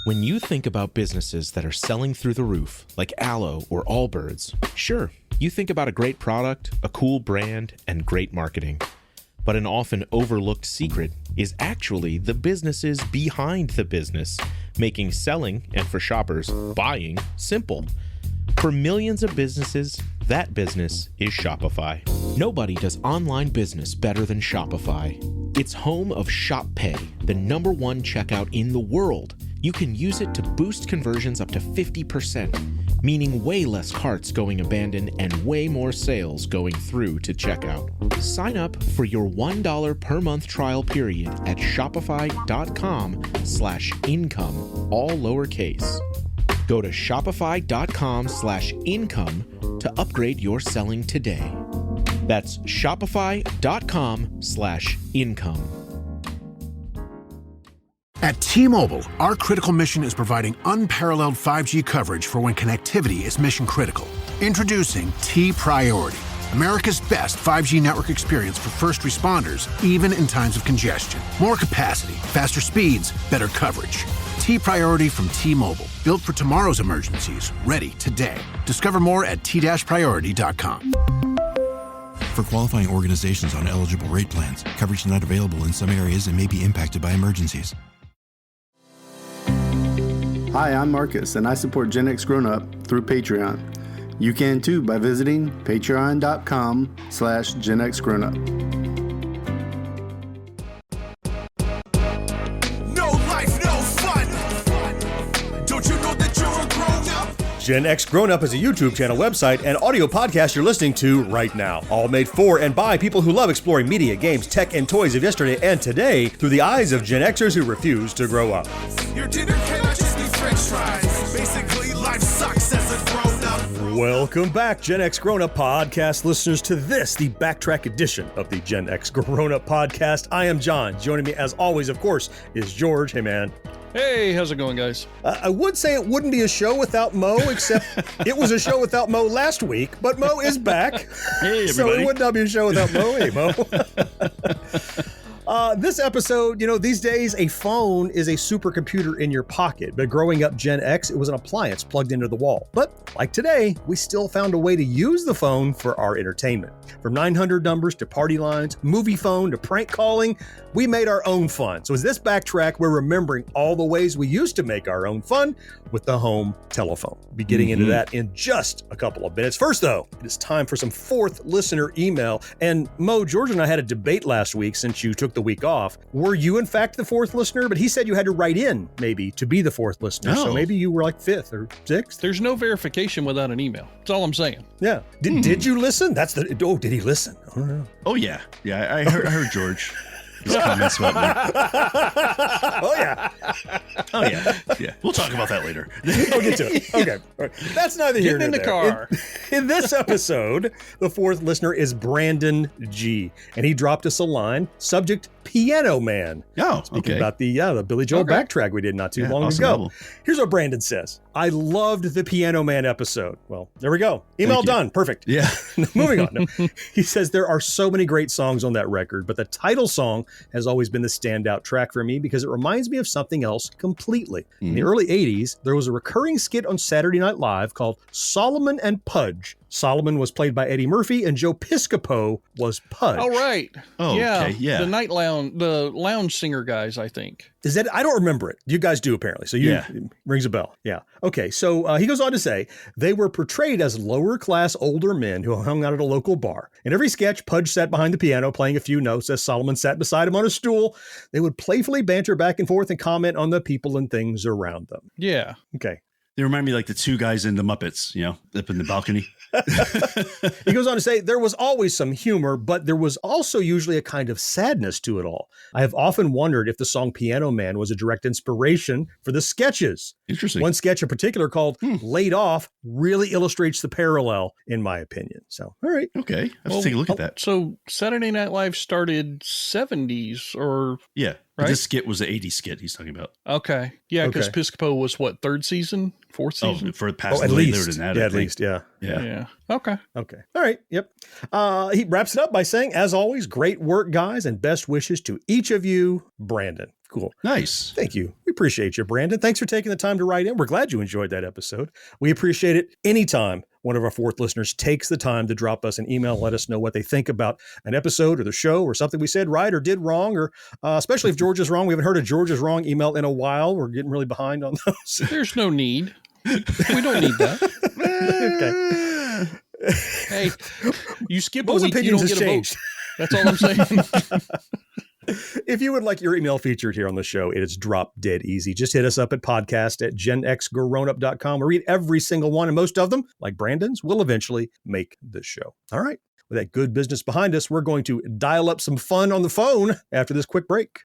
When you think about businesses that are selling through the roof, like Aloe or Allbirds, sure, you think about a great product, a cool brand, and great marketing. But an often overlooked secret is actually the businesses behind the business, making selling, and for shoppers, buying, simple. For millions of businesses, that business is Shopify. Nobody does online business better than Shopify. It's home of Shop Pay, the #1 checkout in the world. You can use it to boost conversions up to 50%, meaning way less carts going abandoned and way more sales going through to checkout. Sign up for your $1 per month trial period at shopify.com/income, all lowercase. Go to shopify.com/income to upgrade your selling today. That's shopify.com/income. At T-Mobile, our critical mission is providing unparalleled 5G coverage for when connectivity is mission critical. Introducing T-Priority, America's best 5G network experience for first responders, even in times of congestion. More capacity, faster speeds, better coverage. T-Priority from T-Mobile, built for tomorrow's emergencies, ready today. Discover more at t-priority.com. For qualifying organizations on eligible rate plans, coverage not available in some areas and may be impacted by emergencies. Hi, I'm Marcus, and I support GenXGrownUp through Patreon. You can too by visiting patreon.com/GenXGrownUp. No life, no fun. Don't you know that you're a grown-up? GenXGrownUp is a YouTube channel, website, and audio podcast you're listening to right now. All made for and by people who love exploring media, games, tech, and toys of yesterday and today through the eyes of Gen Xers who refuse to grow up. Your dinner cannot just be French fries. Basically, life sucks as a grown-up. Welcome back, Gen X Grown Up podcast listeners, to this, the Backtrack edition of the Gen X Grown Up podcast. I am John. Joining me, as always, of course, is George. Hey, man. Hey, how's it going, guys? I would say it wouldn't be a show without Mo, except it was a show without Mo last week, but Mo is back. Hey, everybody. So it would not be a show without Mo. Hey, Mo. This episode, these days a phone is a supercomputer in your pocket, but growing up Gen X, it was an appliance plugged into the wall. But like today, we still found a way to use the phone for our entertainment. From 900 numbers to party lines, Moviefone to prank calling, we made our own fun. So as this Backtrack, we're remembering all the ways we used to make our own fun with the home telephone. We'll be getting into that in just a couple of minutes. First, though, it is time for some fourth listener email. And Mo, George and I had a debate last week since you took the week off. Were you, in fact, the fourth listener? But he said you had to write in, maybe, to be the fourth listener. So maybe you were like fifth or sixth. There's no verification without an email. That's all I'm saying. Yeah. Did you listen? Did he listen? I don't know. Oh, yeah. Yeah, I heard George. His comments about me. Oh, yeah. Oh, yeah. Yeah. We'll talk about that later. We'll get to it. Okay. All right. That's neither here nor Getting in the there. car. In this episode, the fourth listener is Brandon G. And he dropped us a line, subject Piano Man. Oh, Speaking okay. about the Billy Joel Backtrack we did not too long awesome ago. album. Here's what Brandon says. I loved the Piano Man episode. Well, there we go. Email Thank you. done. Perfect. Yeah. Moving on. No. He says there are so many great songs on that record, but the title song has always been the standout track for me because it reminds me of something else completely. In the early 80s, there was a recurring skit on Saturday Night Live called Solomon and Pudge. Solomon was played by Eddie Murphy and Joe Piscopo was Pudge. Oh, right. Oh, yeah. okay, yeah. The lounge singer guys, I think. Is that? I don't remember it. You guys do apparently. So it rings a bell. Yeah. Okay. So he goes on to say they were portrayed as lower class older men who hung out at a local bar. In every sketch, Pudge sat behind the piano playing a few notes as Solomon sat beside him on a stool. They would playfully banter back and forth and comment on the people and things around them. Yeah. Okay. They remind me like the two guys in the Muppets, up in the balcony. He goes on to say, there was always some humor, but there was also usually a kind of sadness to it all. I have often wondered if the song Piano Man was a direct inspiration for the sketches. Interesting. One sketch in particular called Laid Off really illustrates the parallel, in my opinion. So, all right. Okay. I have to take a look at that. So Saturday Night Live started 70s or... Yeah. Right? This skit was an 80s skit he's talking about. Okay. Yeah, because Okay. Piscopo was what, third season? Fourth season? Oh, for the past at later least. than that. Yeah, I at think. least. Yeah. Yeah. Okay. Okay. All right. Yep. He wraps it up by saying, as always, great work, guys, and best wishes to each of you, Brandon. Cool. Nice. Thank you. We appreciate you, Brandon. Thanks for taking the time to write in. We're glad you enjoyed that episode. We appreciate it anytime one of our fourth listeners takes the time to drop us an email, let us know what they think about an episode or the show or something we said right or did wrong, or especially if George is wrong. We haven't heard a George is wrong email in a while. We're getting really behind on those. There's no need. We don't need that. Okay. Hey, you skip Most a week, you opinions don't has get a changed. vote. That's all I'm saying. If you would like your email featured here on the show, it is drop dead easy. Just hit us up at podcast@GenXGrownUp.com. We read every single one, and most of them, like Brandon's, will eventually make the show. All right. With that good business behind us, we're going to dial up some fun on the phone after this quick break.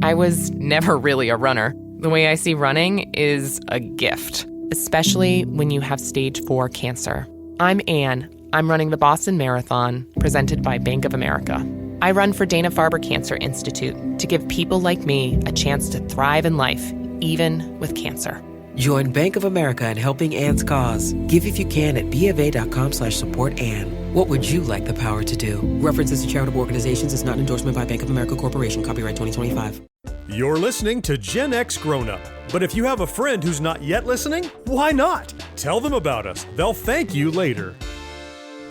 I was never really a runner. The way I see running is a gift, especially when you have stage 4 cancer. I'm Anne. I'm running the Boston Marathon, presented by Bank of America. I run for Dana-Farber Cancer Institute to give people like me a chance to thrive in life, even with cancer. Join Bank of America in helping Anne's cause. Give if you can at BofA.com/supportAnne. What would you like the power to do? References to charitable organizations is not an endorsement by Bank of America Corporation. Copyright 2025. You're listening to Gen X Grown Up. But if you have a friend who's not yet listening, why not? Tell them about us. They'll thank you later.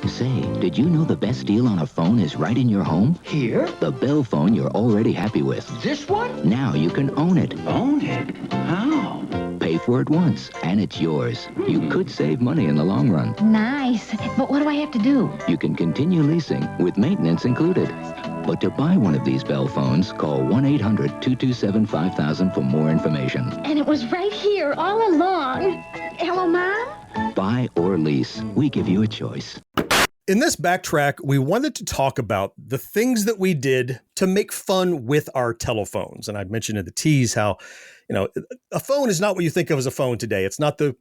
Say, did you know the best deal on a phone is right in your home? Here? The Bell phone you're already happy with. This one? Now you can own it. Own it? How? Pay for it once, and it's yours. You could save money in the long run. Nice. But what do I have to do? You can continue leasing with maintenance included. But to buy one of these Bell phones, call 1-800-227-5000 for more information. And it was right here all along. Hello, Mom? Buy or lease. We give you a choice. In this backtrack, we wanted to talk about the things that we did to make fun with our telephones. And I mentioned in the tease how, a phone is not what you think of as a phone today. It's not the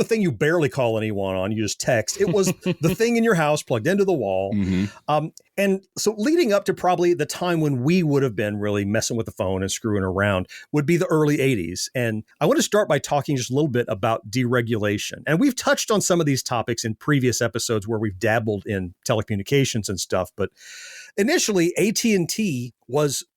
thing you barely call anyone on. You just text. It was the thing in your house plugged into the wall. Mm-hmm. And so leading up to probably the time when we would have been really messing with the phone and screwing around would be the early 80s. And I want to start by talking just a little bit about deregulation. And we've touched on some of these topics in previous episodes where we've dabbled in telecommunications and stuff. But initially, AT&T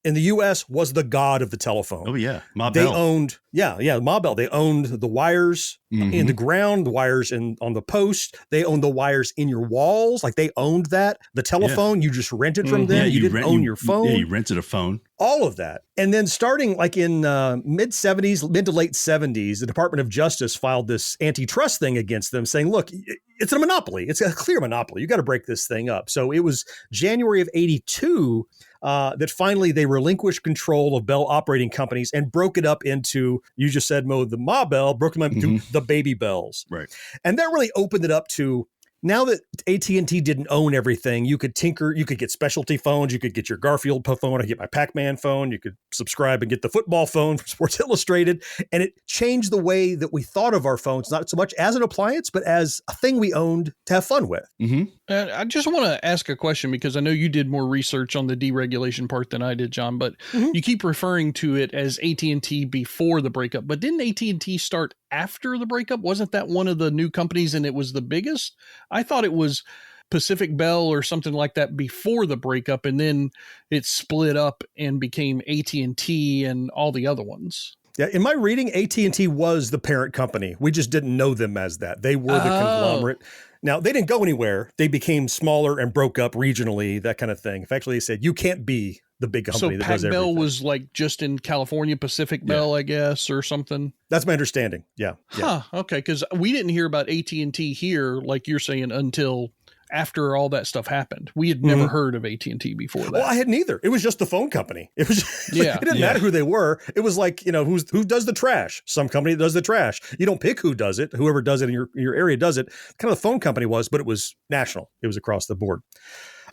in the U.S. was the god of the telephone. Oh, yeah. Ma They Bell. owned, Ma Bell. They owned the wires in the ground, the wires on the post. They owned the wires in your walls. Like they owned that. The telephone, you just rented from them. Yeah, you didn't own your phone. Yeah, you rented a phone. All of that. And then starting like in mid to late 70s, the Department of Justice filed this antitrust thing against them saying, look, it's a monopoly. It's a clear monopoly. You got to break this thing up. So it was January of 82 that finally they relinquished control of Bell operating companies and broke it up into, you just said, Mo, the Ma Bell, broke them up into the baby bells. Right. And that really opened it up to, now that AT&T didn't own everything, you could tinker, you could get specialty phones, you could get your Garfield phone, I get my Pac-Man phone, you could subscribe and get the football phone from Sports Illustrated, and it changed the way that we thought of our phones, not so much as an appliance, but as a thing we owned to have fun with. Mm-hmm. I just want to ask a question because I know you did more research on the deregulation part than I did, John, but you keep referring to it as AT&T before the breakup, but didn't AT&T start after the breakup? Wasn't that one of the new companies and it was the biggest? I thought it was Pacific Bell or something like that before the breakup, and then it split up and became AT&T and all the other ones. Yeah, in my reading, AT&T was the parent company. We just didn't know them as that. They were the conglomerate. Now, they didn't go anywhere. They became smaller and broke up regionally, that kind of thing. Actually, they said, you can't be the big company that does everything. So Pac Bell was like just in California, Pacific Bell, I guess, or something? That's my understanding, yeah. Huh, okay, because we didn't hear about AT&T here, like you're saying, until after all that stuff happened. We had never heard of AT&T before that. Well, I hadn't either. It was just the phone company. It was it didn't matter who they were. It was like, who does the trash? Some company that does the trash. You don't pick who does it. Whoever does it in your area does it. Kind of the phone company was, but it was national. It was across the board.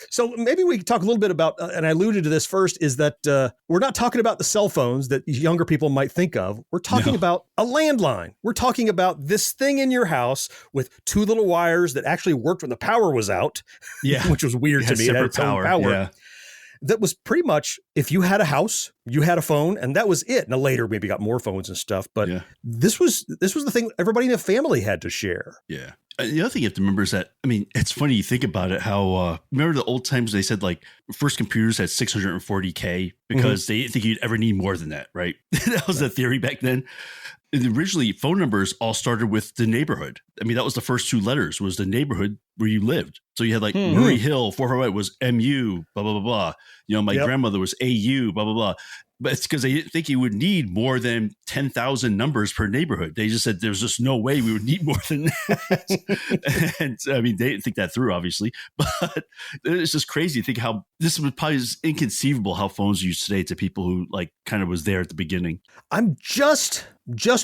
So maybe we could talk a little bit about, and I alluded to this first, is that we're not talking about the cell phones that younger people might think of. We're talking about a landline. We're talking about this thing in your house with two little wires that actually worked when the power was out, which was weird to me. It had its own power. that was pretty much, if you had a house, you had a phone, and that was it. Now later maybe got more phones and stuff, but this was the thing everybody in the family had to share. Yeah. The other thing you have to remember is that, I mean, it's funny you think about it, how, remember the old times they said like first computers had 640K because they didn't think you'd ever need more than that, right? That was the theory back then. And originally, phone numbers all started with the neighborhood. I mean, that was the first 2 letters was the neighborhood where you lived. So you had like Murray Hill, 458 was MU, blah, blah, blah, blah. You know, my grandmother was AU, blah, blah, blah. But it's because they didn't think you would need more than 10,000 numbers per neighborhood. They just said there's just no way we would need more than that. And I mean, they didn't think that through, obviously. But it's just crazy to think how this was probably inconceivable how phones are used today to people who like kind of was there at the beginning. I'm just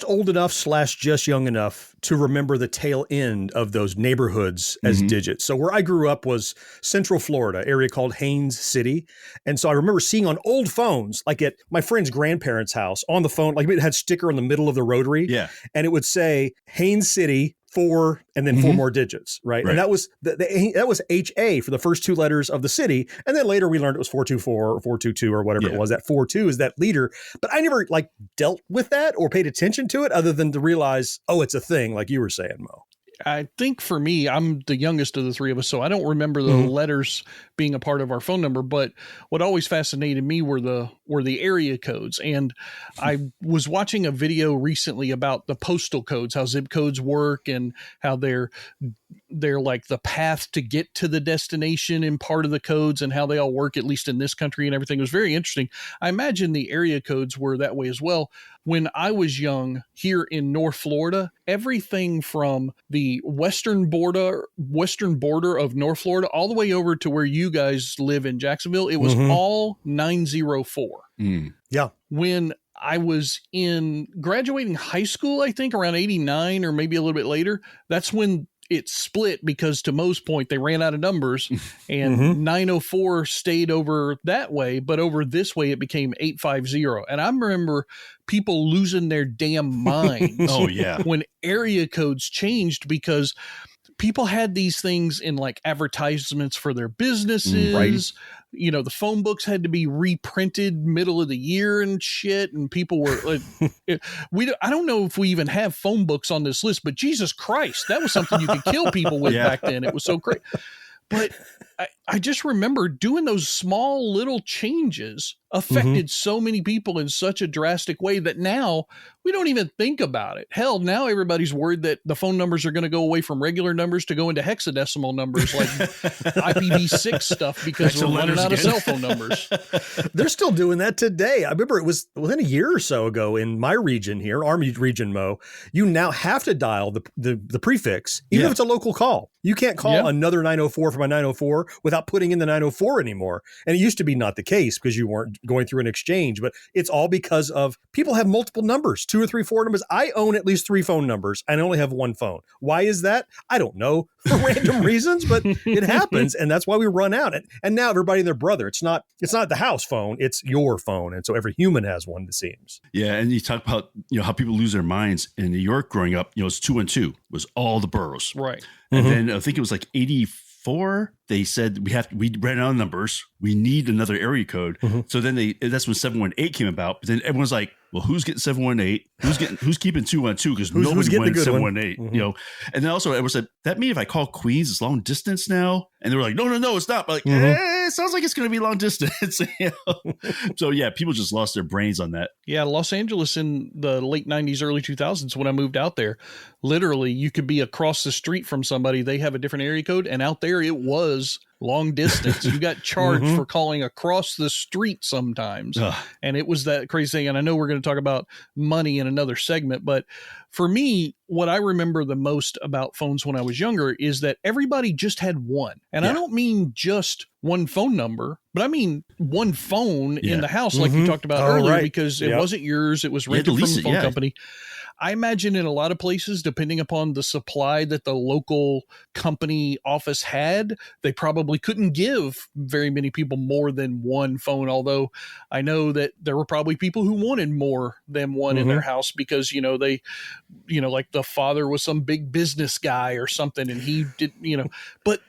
old enough / just young enough to remember the tail end of those neighborhoods as digits. So where I grew up was Central Florida, area called Haines City. And so I remember seeing on old phones, like at my friend's grandparents' house on the phone, like it had sticker in the middle of the rotary. Yeah. And it would say Haines City 4 and then 4 more digits, right? And that was that was HA for the first 2 letters of the city, and then later we learned it was 424 or 422 or whatever it was. That 42 is that leader, but I never like dealt with that or paid attention to it other than to realize, oh, it's a thing, like you were saying, Mo. I think for me, I'm the youngest of the 3 of us, so I don't remember the letters being a part of our phone number. But what always fascinated me were the area codes. And I was watching a video recently about the postal codes, how zip codes work, and how they're like the path to get to the destination in part of the codes, and how they all work, at least in this country, and everything. It was very interesting. I imagine the area codes were that way as well. When I was young here in North Florida, everything from the western border of North Florida all the way over to where you guys live in Jacksonville, it was all 904. Yeah. When I was in graduating high school, I think around 89 or maybe a little bit later, that's when it split, because to Mo's point, they ran out of numbers, and 904 stayed over that way, but over this way it became 850. And I remember people losing their damn minds when area codes changed, because people had these things in like advertisements for their businesses. Right. You know, the phone books had to be reprinted middle of the year and shit. And people were like, I don't know if we even have phone books on this list, but Jesus Christ, that was something you could kill people with back then. It was so crazy. But I just remember doing those small little changes affected so many people in such a drastic way that now we don't even think about it. Hell, now everybody's worried that the phone numbers are going to go away from regular numbers to go into hexadecimal numbers like IPv6 stuff, because we're running out of cell phone numbers. They're still doing that today. I remember it was within a year or so ago in my region here, our region, Mo, you now have to dial the prefix, even if it's a local call. You can't call another 904 from a 904 without putting in the 904 anymore. And it used to be not the case because you weren't going through an exchange, but it's all because of people have multiple numbers, 2 or 3, 4 numbers. I own at least 3 phone numbers. I only have 1 phone. Why is that? I don't know, for random reasons, but it happens. And that's why we run out. And now everybody and their brother, it's not the house phone, it's your phone. And so every human has one, it seems. Yeah. And you talk about, how people lose their minds in New York growing up, it's 212 was all the boroughs. Right. And then I think it was like 84. They said we ran out of numbers. We need another area code. So then that's when 718 came about. But then everyone's like, well, who's getting 718? Who's keeping 212? Because nobody wanted 718. And then also everyone said, that mean if I call Queens, it's long distance now? And they were like, no, it's not. But like, it sounds like it's going to be long distance. So yeah, people just lost their brains on that. Yeah, Los Angeles in the late 90s, early 2000s, when I moved out there, literally you could be across the street from somebody, they have a different area code, and out there it was long distance. You got charged for calling across the street sometimes. And it was that crazy thing. And I know we're going to talk about money in another segment, but for me, what I remember the most about phones when I was younger is that everybody just had one. And I don't mean just one phone number, but I mean one phone in the house, like you talked about earlier, because it wasn't yours. It was rented from the phone company. I imagine in a lot of places, depending upon the supply that the local company office had, they probably couldn't give very many people more than one phone. Although I know that there were probably people who wanted more than one in their house because, they, like the father was some big business guy or something, and he did, but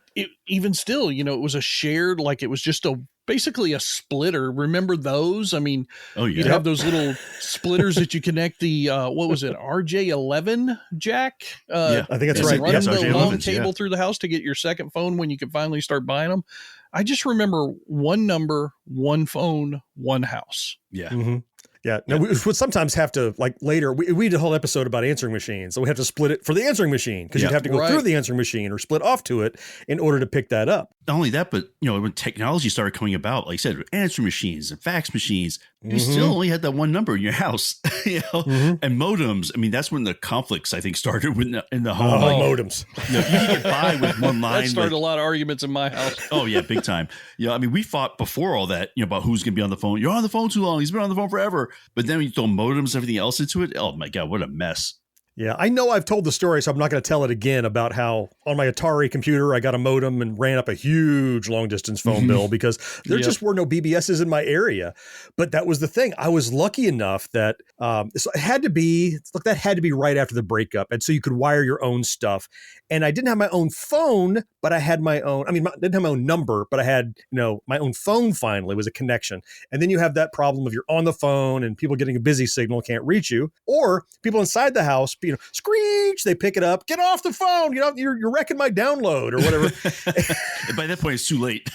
even still, it was a shared, like it was just a basically a splitter. Remember those? I mean, you'd have those little splitters that you connect the, what was it, RJ11 jack? I think that's right. Run the long cable through the house to get your second phone when you can finally start buying them. I just remember one number, one phone, one house. Yeah. Mm-hmm. Yeah. Now, we would sometimes have to, like later, we did a whole episode about answering machines. So we have to split it for the answering machine because you'd have to go through the answering machine or split off to it in order to pick that up. Not only that, but, when technology started coming about, like I said, answering machines and fax machines, you still only had that one number in your house, and modems. I mean, that's when the conflicts, I think, started in the home. Modems. You could get by with one line. That started a lot of arguments in my house. Oh, yeah, big time. I mean, we fought before all that, about who's going to be on the phone. You're on the phone too long. He's been on the phone forever. But then when you throw modems, everything else into it, oh, my God, what a mess. Yeah, I know I've told the story, so I'm not going to tell it again about how on my Atari computer, I got a modem and ran up a huge long distance phone bill because there just were no BBSs in my area. But that was the thing. I was lucky enough that so it had to be, that had to be right after the breakup. And so you could wire your own stuff. And I didn't have my own phone, but I had my own, I didn't have my own number, but I had, my own phone finally was a connection. And then you have that problem of you're on the phone and people getting a busy signal can't reach you, or people inside the house, screech, they pick it up, get off the phone, you're wrecking my download or whatever. By that point, it's too late.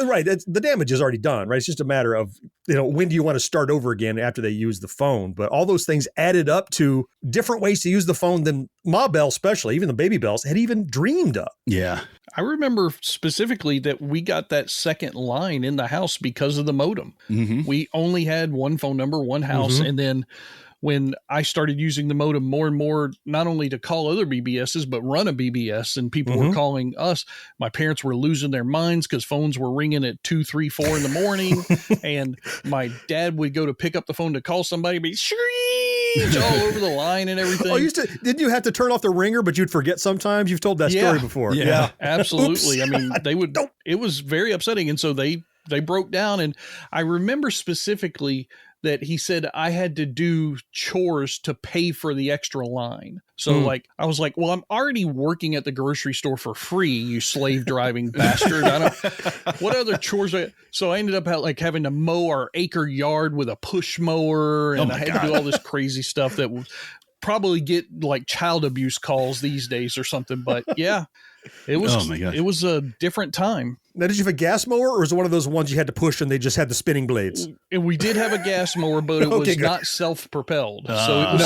Right. The damage is already done, right? It's just a matter of, when do you want to start over again after they use the phone? But all those things added up to different ways to use the phone than Ma Bell, especially, even the baby bells, had even dreamed of. Yeah. I remember specifically that we got that second line in the house because of the modem. Mm-hmm. We only had one phone number, one house, and then when I started using the modem more and more, not only to call other BBSs, but run a BBS, and people were calling us, my parents were losing their minds because phones were ringing at 2, 3, 4 in the morning. And my dad would go to pick up the phone to call somebody, be screech all over the line and everything. Oh, didn't you have to turn off the ringer, but you'd forget sometimes? You've told that story before. Yeah, absolutely. Oops. I mean, they would, it was very upsetting. And so they broke down. And I remember specifically that he said I had to do chores to pay for the extra line. So I was like, well, I'm already working at the grocery store for free, you slave driving bastard. What other chores? So I ended up having to mow our acre yard with a push mower, and I had to do all this crazy stuff that would probably get child abuse calls these days or something. But yeah, it was, it was a different time. Now, did you have a gas mower, or was it one of those ones you had to push and they just had the spinning blades? And we did have a gas mower, but it was not self-propelled. So it was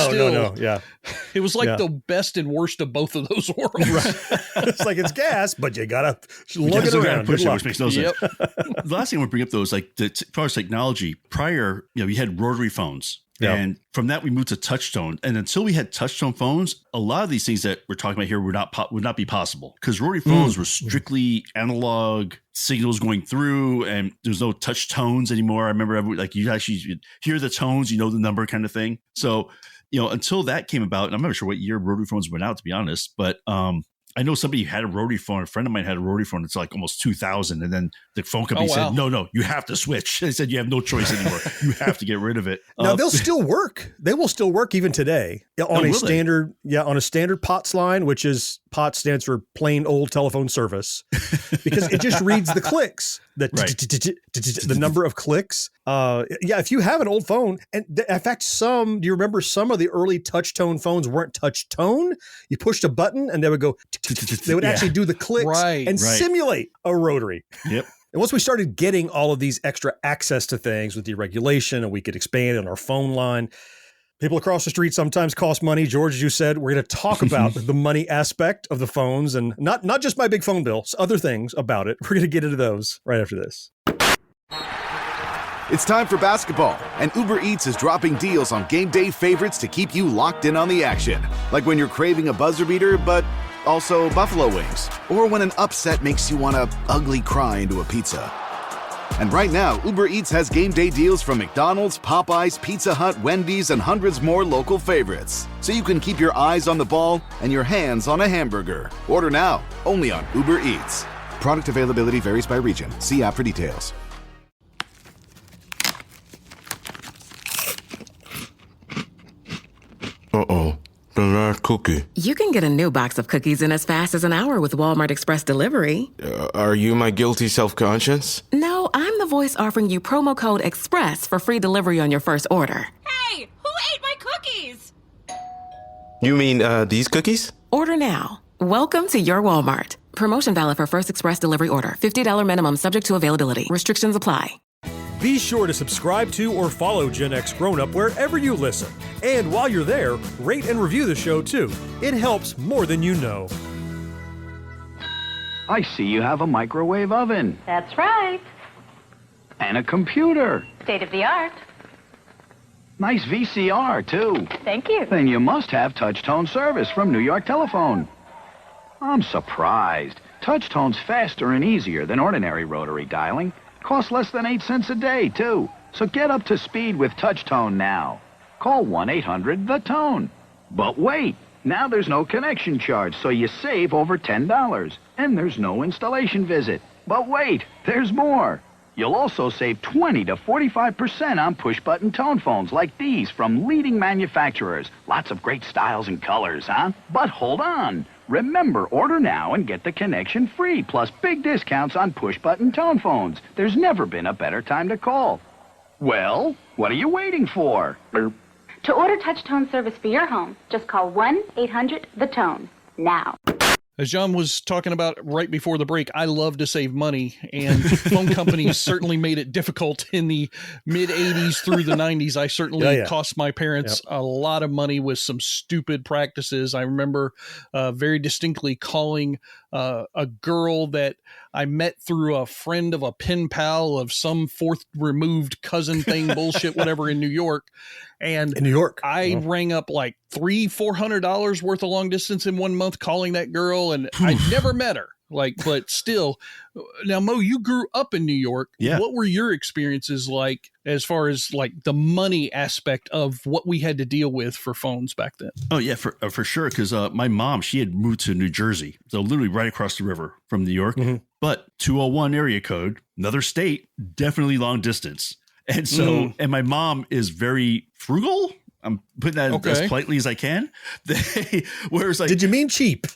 it was the best and worst of both of those worlds. Right. It's it's gas, but you got to lug it around. Push it, which makes no sense. The last thing I want to bring up, though, is as far as technology, prior, you had rotary phones. Yeah. And from that, we moved to touchtone. And until we had touchtone phones, a lot of these things that we're talking about here would not be possible, because rotary phones were strictly analog signals going through, and there's no touch tones anymore. I remember you actually hear the tones, the number kind of thing. So, until that came about, and I'm not sure what year rotary phones went out, to be honest, but I know somebody had a rotary phone. A friend of mine had a rotary phone. It's almost 2000. And then the phone company said, no, you have to switch. They said, you have no choice anymore. You have to get rid of it. Now they'll still work. They will still work even today on a standard, on a standard POTS line, which is POTS stands for plain old telephone service, because it just reads the clicks, the number of clicks. If you have an old phone, and in fact, do you remember some of the early touch tone phones weren't touch tone? You pushed a button and they would go, they would actually do the clicks and simulate a rotary. Yep. And once we started getting all of these extra access to things with deregulation, and we could expand on our phone line, people across the street sometimes cost money. George, as you said, we're going to talk about the money aspect of the phones, and not just my big phone bill, other things about it. We're going to get into those right after this. It's time for basketball, and Uber Eats is dropping deals on game day favorites to keep you locked in on the action. Like when you're craving a buzzer beater, but also buffalo wings. Or when an upset makes you want to ugly cry into a pizza. And right now, Uber Eats has game day deals from McDonald's, Popeyes, Pizza Hut, Wendy's, and hundreds more local favorites. So you can keep your eyes on the ball and your hands on a hamburger. Order now, only on Uber Eats. Product availability varies by region. See app for details. Uh-oh. The last cookie. You can get a new box of cookies in as fast as an hour with Walmart Express Delivery. Are you my guilty self-conscience? No, I'm voice offering you promo code EXPRESS for free delivery on your first order. Hey, who ate my cookies? You mean these cookies? Order now. Welcome to your Walmart. Promotion valid for first express delivery order. $50 minimum subject to availability. Restrictions apply. Be sure to subscribe to or follow GenXGrownUp wherever you listen. And while you're there, rate and review the show too. It helps more than you know. I see you have a microwave oven. That's right. And a computer. State of the art. Nice VCR, too. Thank you. Then you must have touch-tone service from New York Telephone. I'm surprised. Touch-tone's faster and easier than ordinary rotary dialing. Costs less than 8 cents a day, too. So get up to speed with touch-tone now. Call 1-800-THE-TONE. But wait, now there's no connection charge, so you save over $10. And there's no installation visit. But wait, there's more. You'll also save 20 to 45% on push-button tone phones like these from leading manufacturers. Lots of great styles and colors, huh? But hold on. Remember, order now and get the connection free, plus big discounts on push-button tone phones. There's never been a better time to call. Well, what are you waiting for? To order touch-tone service for your home, just call 1-800-THE-TONE now. As John was talking about right before the break, I love to save money, and phone companies certainly made it difficult in the mid-'80s through the '90s. I certainly cost my parents a lot of money with some stupid practices. I remember very distinctly calling a girl that I met through a friend of a pen pal of some fourth removed cousin thing, bullshit, whatever, in New York. And in New York, I rang up like $300-400 worth of long distance in 1 month calling that girl, and I never met her. But still, now Mo, you grew up in New York. Yeah. What were your experiences like as far as like the money aspect of what we had to deal with for phones back then? Oh yeah, for sure. Because my mom, she had moved to New Jersey, so literally right across the river from New York. Mm-hmm. But 201 area code, another state, definitely long distance. And so, and my mom is very frugal. I'm putting that as politely as I can. Whereas, like, did you mean cheap?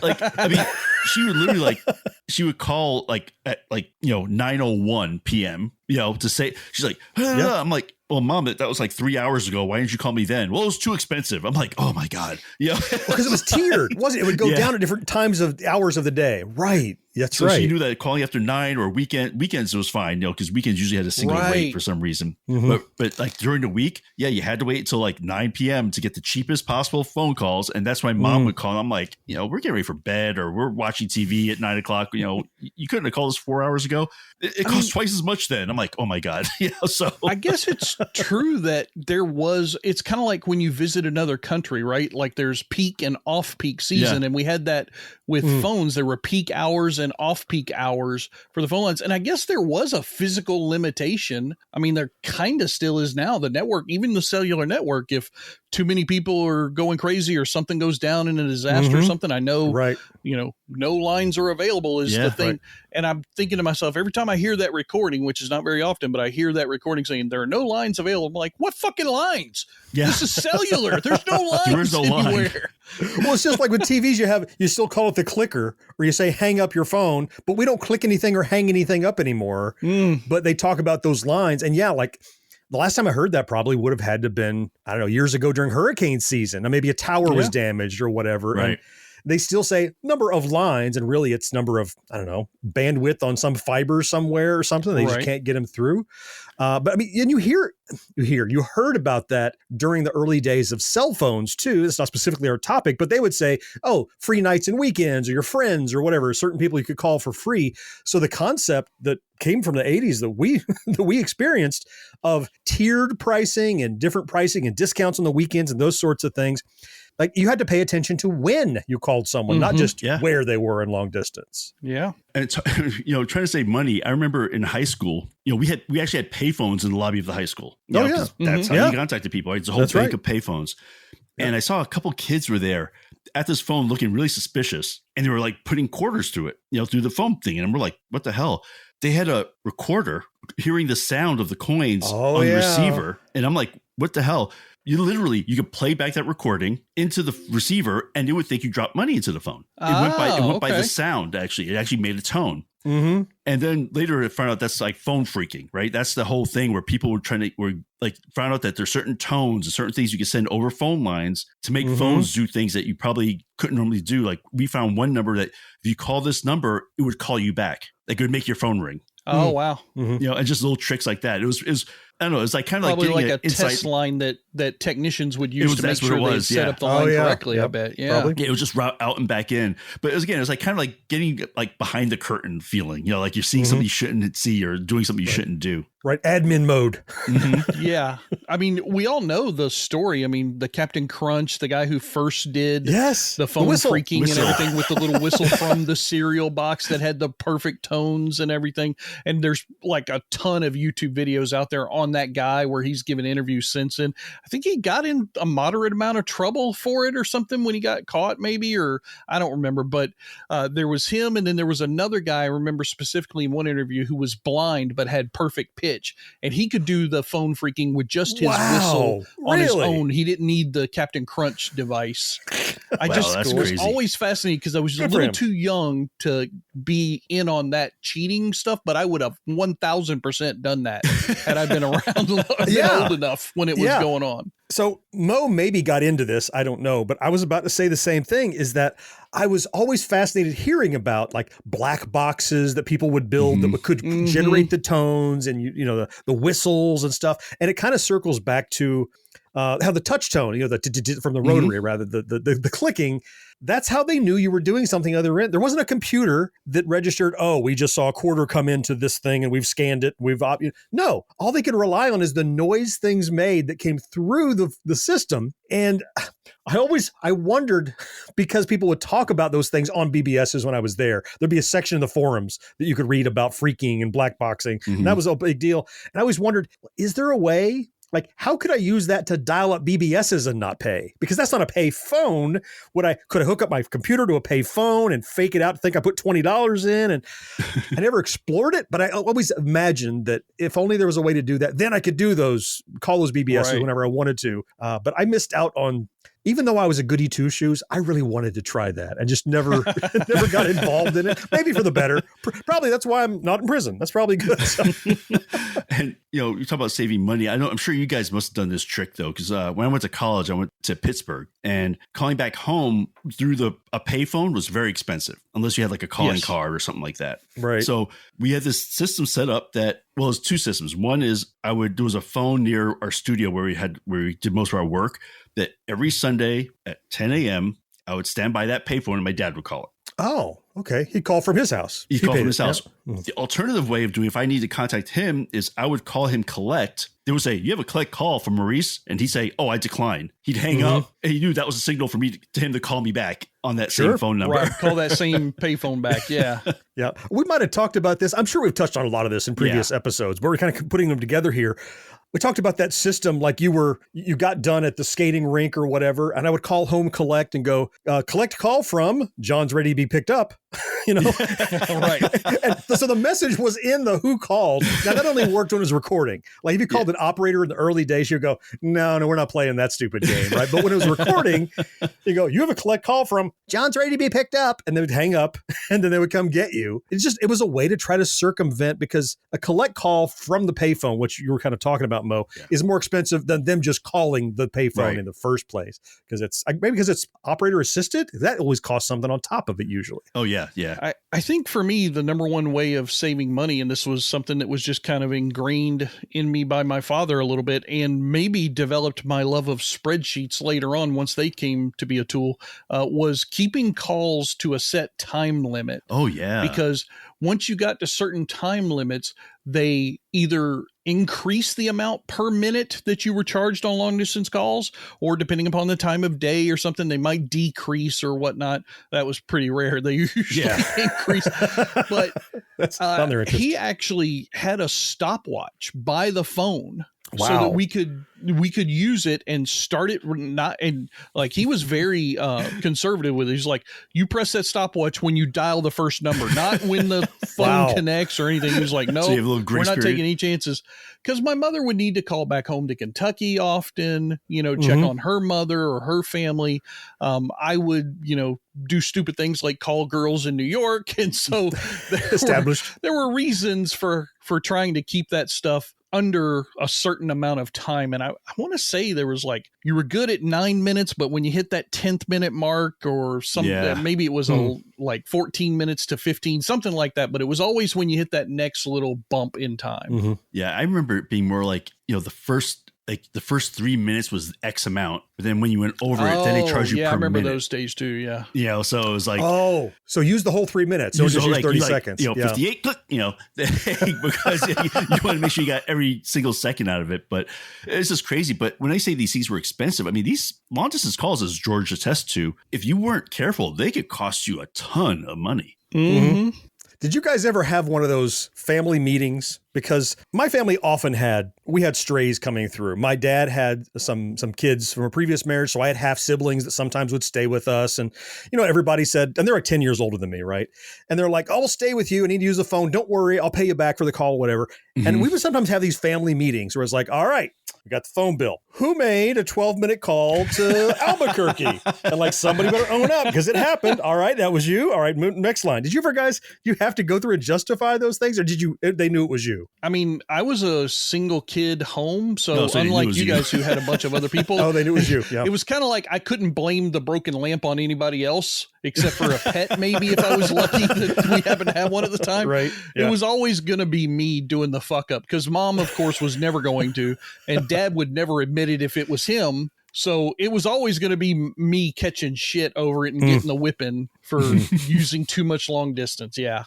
Like, I mean, she would literally she would call at 9:01 p.m. To say, she's like, I'm like, well, Mom, that was like 3 hours ago. Why didn't you call me then? Well, it was too expensive. I'm like, oh my God. Because it was tiered, wasn't it? It would go down at different times of hours of the day. Right. That's right. So she knew that calling after 9 or weekends was fine, because weekends usually had a single rate for some reason. Mm-hmm. But like during the week, you had to wait until like 9 p.m. to get the cheapest possible phone calls. And that's why Mom would call. And I'm like, we're getting ready for bed, or we're watching TV at 9 o'clock. You couldn't have called us 4 hours ago. It costs twice as much then. I'm like, oh my God. So I guess it's true that it's kind of like when you visit another country, right? Like there's peak and off peak season. And we had that with phones. There were peak hours and off peak hours for the phone lines. And I guess there was a physical limitation. I mean, there kind of still is now. The network, even the cellular network, if too many people are going crazy or something goes down in a disaster or something, I know, no lines are available is the thing. Right. And I'm thinking to myself, every time I hear that recording, which is not very often, but I hear that recording saying there are no lines available. I'm like, what fucking lines? Yeah. This is cellular. There's no lines anywhere. Well, it's just like with TVs, you still call it the clicker, where you say hang up your phone, but we don't click anything or hang anything up anymore. But they talk about those lines. And like the last time I heard that probably would have had to have been, I don't know, years ago during hurricane season. Or maybe a tower was damaged or whatever. Right. And they still say number of lines, and really it's number of, I don't know, bandwidth on some fiber somewhere or something. They just can't get them through. But I mean, and you heard about that during the early days of cell phones too. It's not specifically our topic, but they would say, oh, free nights and weekends, or your friends or whatever, certain people you could call for free. So the concept that came from the 80s that we experienced of tiered pricing and different pricing and discounts on the weekends and those sorts of things. Like you had to pay attention to when you called someone, not just where they were in long distance. Yeah. And it's, trying to save money. I remember in high school, we actually had payphones in the lobby of the high school. That's how you contacted people. Right? It's a whole bank of payphones. And I saw a couple kids were there at this phone looking really suspicious. And they were like putting quarters through it, through the phone thing. And we're like, what the hell? They had a recorder hearing the sound of the coins on the receiver. And I'm like, what the hell? you could play back that recording into the receiver, and it would think you dropped money into the phone. It went by the sound. Actually, it actually made a tone. Mm-hmm. And then later it found out that's like phone freaking, right? That's the whole thing where people were found out that there's certain tones and certain things you can send over phone lines to make phones do things that you probably couldn't normally do. Like we found one number that if you call this number, it would call you back. Like it would make your phone ring. Oh, wow. You know, and just little tricks like that. It was I don't know. It's like kind of probably like getting like a test line that technicians would use to make sure they set up the line correctly. I bet. Yeah. Probably. Yeah, it was just route out and back in. But it was like kind of like getting like behind the curtain feeling. You know, like you're seeing something you shouldn't see or doing something you shouldn't do. Right, admin mode. Yeah, I mean, we all know the story. I mean, the Captain Crunch, the guy who first did the phone freaking and everything with the little whistle from the cereal box that had the perfect tones and everything. And there's like a ton of YouTube videos out there on that guy where he's given interviews since. And I think he got in a moderate amount of trouble for it or something when he got caught, maybe, or I don't remember. But there was him, and then there was another guy I remember specifically in one interview who was blind but had perfect pitch. And he could do the phone freaking with just his whistle on his own. He didn't need the Captain Crunch device. I was always fascinated because I was a little too young to be in on that cheating stuff, but I would have 1000% done that had I been around old enough when it was going on. So Mo maybe got into this, I don't know, but I was about to say the same thing, is that I was always fascinated hearing about like black boxes that people would build that could generate the tones and, you know, the whistles and stuff. And it kind of circles back to how the touch tone, you know, from the rotary, rather the clicking, that's how they knew you were doing something other end. There wasn't a computer that registered, oh, we just saw a quarter come into this thing and we've scanned it. No, all they could rely on is the noise things made that came through the system. And I wondered, because people would talk about those things on BBSs when I was there, there'd be a section in the forums that you could read about freaking and black boxing. And that was a big deal. And I always wondered, is there a way, like, how could I use that to dial up BBSs and not pay? Because that's not a pay phone. Could I hook up my computer to a pay phone and fake it out to think I put $20 in? And I never explored it, but I always imagined that if only there was a way to do that, then I could call those BBSs whenever I wanted to. But I missed out on, even though I was a goody two shoes, I really wanted to try that. I just never got involved in it. Maybe for the better. Probably that's why I'm not in prison. That's probably good. And, you know, you talk about saving money. I'm sure you guys must have done this trick, though, because when I went to college, I went to Pittsburgh, and calling back home through a payphone was very expensive, unless you had like a calling card or something like that. Right. So we had this system set up that, well, it's two systems. One is there was a phone near our studio where we did most of our work, that every Sunday at 10 a.m., I would stand by that payphone and my dad would call it. Oh, okay. He'd call from his house. He'd call from his house. Yeah. The alternative way of doing, if I need to contact him, is I would call him collect. They would say, you have a collect call from Maurice. And he'd say, oh, I decline. He'd hang up, and he knew that was a signal for to him to call me back on that same phone number. Right. Call that same payphone back. Yeah. Yeah. We might have talked about this. I'm sure we've touched on a lot of this in previous episodes, but we're kind of putting them together here. We talked about that system, like you got done at the skating rink or whatever, and I would call home collect and go, collect call from John's ready to be picked up, you know? Right. And so the message was in the who called. Now that only worked when it was recording. Like if you called an operator in the early days, you'd go, no, we're not playing that stupid game, right? But when it was recording, you go, you have a collect call from John's ready to be picked up, and they would hang up, and then they would come get you. It was a way to try to circumvent, because a collect call from the payphone, which you were kind of talking about, Mo, is more expensive than them just calling the payphone in the first place, because it's operator assisted. That always costs something on top of it usually. Oh yeah. I think for me, the number one way of saving money, and this was something that was just kind of ingrained in me by my father a little bit, and maybe developed my love of spreadsheets later on once they came to be a tool, was keeping calls to a set time limit. Oh yeah. Because once you got to certain time limits, they either increase the amount per minute that you were charged on long distance calls, or depending upon the time of day or something, they might decrease or whatnot. That was pretty rare. They usually increase. But that's he actually had a stopwatch by the phone so that we could use it and start it not. And like, he was very conservative with it. He's like, you press that stopwatch when you dial the first number, not when the phone connects or anything. He was like, no, so we're not taking any chances. Because my mother would need to call back home to Kentucky often, check on her mother or her family. I would, do stupid things like call girls in New York. And so there were reasons for trying to keep that stuff under a certain amount of time. And I want to say there was like, you were good at 9 minutes, but when you hit that 10th minute mark or something, maybe it was like 14 minutes to 15, something like that. But it was always when you hit that next little bump in time. Yeah. I remember it being more like, the first 3 minutes was X amount, but then when you went over it, then they charge you per minute. I remember those days too. Yeah. So it was like, so use the whole 3 minutes. So just use 30 seconds. 58 click, because you want to make sure you got every single second out of it. But it's just crazy. But when I say these things were expensive, I mean, these long distance calls, as George attests to, if you weren't careful, they could cost you a ton of money. Did you guys ever have one of those family meetings? Because my family often we had strays coming through. My dad had some kids from a previous marriage, so I had half siblings that sometimes would stay with us. And, everybody said, and they're like 10 years older than me, right? And they're like, I'll stay with you. I need to use the phone. Don't worry. I'll pay you back for the call, whatever. And we would sometimes have these family meetings where it's like, all right, we got the phone bill. Who made a 12-minute call to Albuquerque? And like, somebody better own up because it happened. All right, that was you. All right, next line. Did you ever, guys, you have to go through and justify those things, or they knew it was you? I mean, I was a single kid home, so unlike you guys who had a bunch of other people. They knew it was you. Yeah. It was kind of like I couldn't blame the broken lamp on anybody else except for a pet, maybe, if I was lucky that we happened to have one at the time. Right. Yeah. It was always going to be me doing the fuck up because mom, of course, was never going to, and dad would never admit it if it was him. So it was always going to be me catching shit over it and getting the whipping for using too much long distance. Yeah.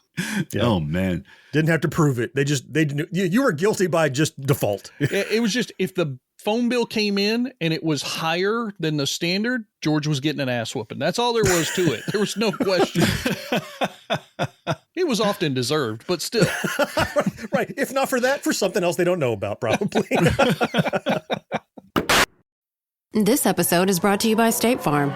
Oh man. Didn't have to prove it. They knew you were guilty by just default. It was just, if the phone bill came in and it was higher than the standard, George was getting an ass whooping. That's all there was to it. There was no question. It was often deserved, but still. Right. If not for that, for something else they don't know about, probably. This episode is brought to you by State Farm.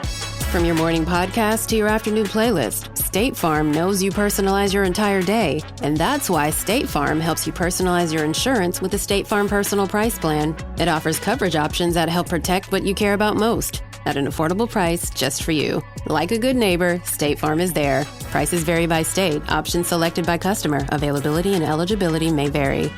From your morning podcast to your afternoon playlist, State Farm knows you personalize your entire day, and that's why State Farm helps you personalize your insurance with the State Farm Personal Price Plan. It offers coverage options that help protect what you care about most at an affordable price just for you. Like a good neighbor, State Farm is there. Prices vary by state. Options selected by customer. Availability and eligibility may vary.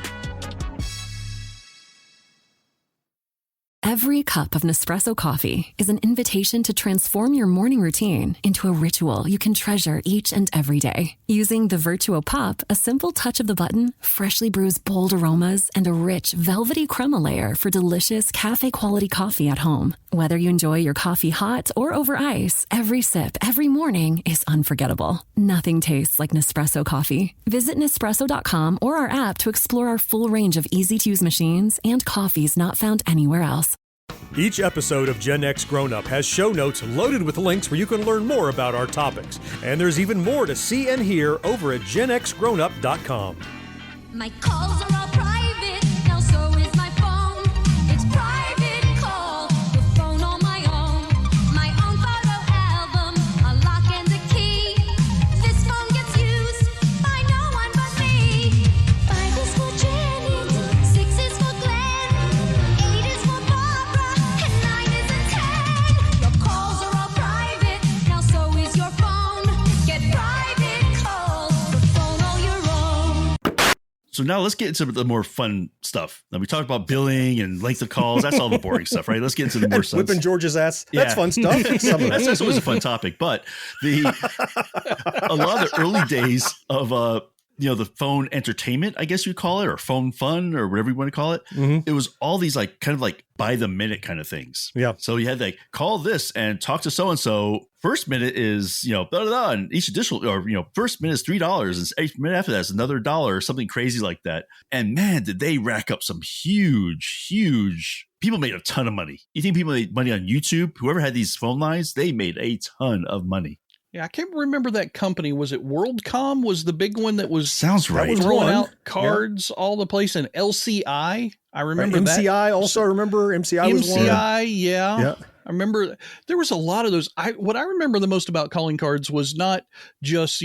Every cup of Nespresso coffee is an invitation to transform your morning routine into a ritual you can treasure each and every day. Using the Virtuo Pup, a simple touch of the button freshly brews bold aromas and a rich, velvety crema layer for delicious cafe-quality coffee at home. Whether you enjoy your coffee hot or over ice, every sip, every morning is unforgettable. Nothing tastes like Nespresso coffee. Visit Nespresso.com or our app to explore our full range of easy-to-use machines and coffees not found anywhere else. Each episode of GenX Grown Up has show notes loaded with links where you can learn more about our topics. And there's even more to see and hear over at GenXGrownUp.com. My calls are all private, now so is my phone. It's private call, the phone on my own. My own photo album, a lock and a key. This phone gets used by no one but me. 5 is for Jenny, 6 is for Glenn, 8 is for Barbara, and 9 is a 10. Your calls are all private, now so is your phone. Get private calls, the phone all your own. So now let's get into the more fun stuff. Now we talked about billing and length of calls. That's all the boring stuff, right? Let's get into the more stuff. Whipping George's ass. That's fun stuff. That's always a fun topic. But a lot of the early days of the phone entertainment, I guess you call it, or phone fun, or whatever you want to call it. It was all these like kind of like by the minute kind of things. Yeah. So you had like call this and talk to so and so. First minute is blah, blah, blah, and each additional, or first minute is $3, and each minute after that is another $1 or something crazy like that. And man, did they rack up some huge. People made a ton of money. You think people made money on YouTube? Whoever had these phone lines, they made a ton of money. Yeah, I can't remember that company. Was it WorldCom was the big one that was sounds right. That was throwing out cards all the place, and LCI. I remember that. MCI also. I remember MCI was one. MCI, yeah. I remember there was a lot of those. What I remember the most about calling cards was not just,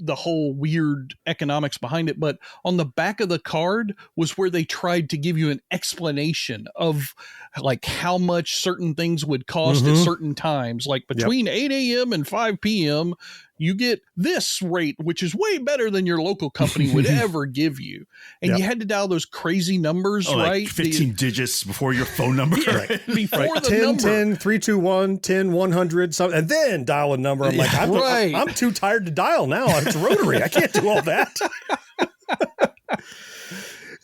the whole weird economics behind it, but on the back of the card was where they tried to give you an explanation of like how much certain things would cost at certain times. Like between 8 a.m. and 5 p.m., you get this rate, which is way better than your local company would ever give you. And you had to dial those crazy numbers, right? Like 15 digits before your phone number. Before the 10, number. 10, 321, 10, 100, something, and then dial a number. I'm like, I'm too tired to dial now. It's rotary. I can't do all that.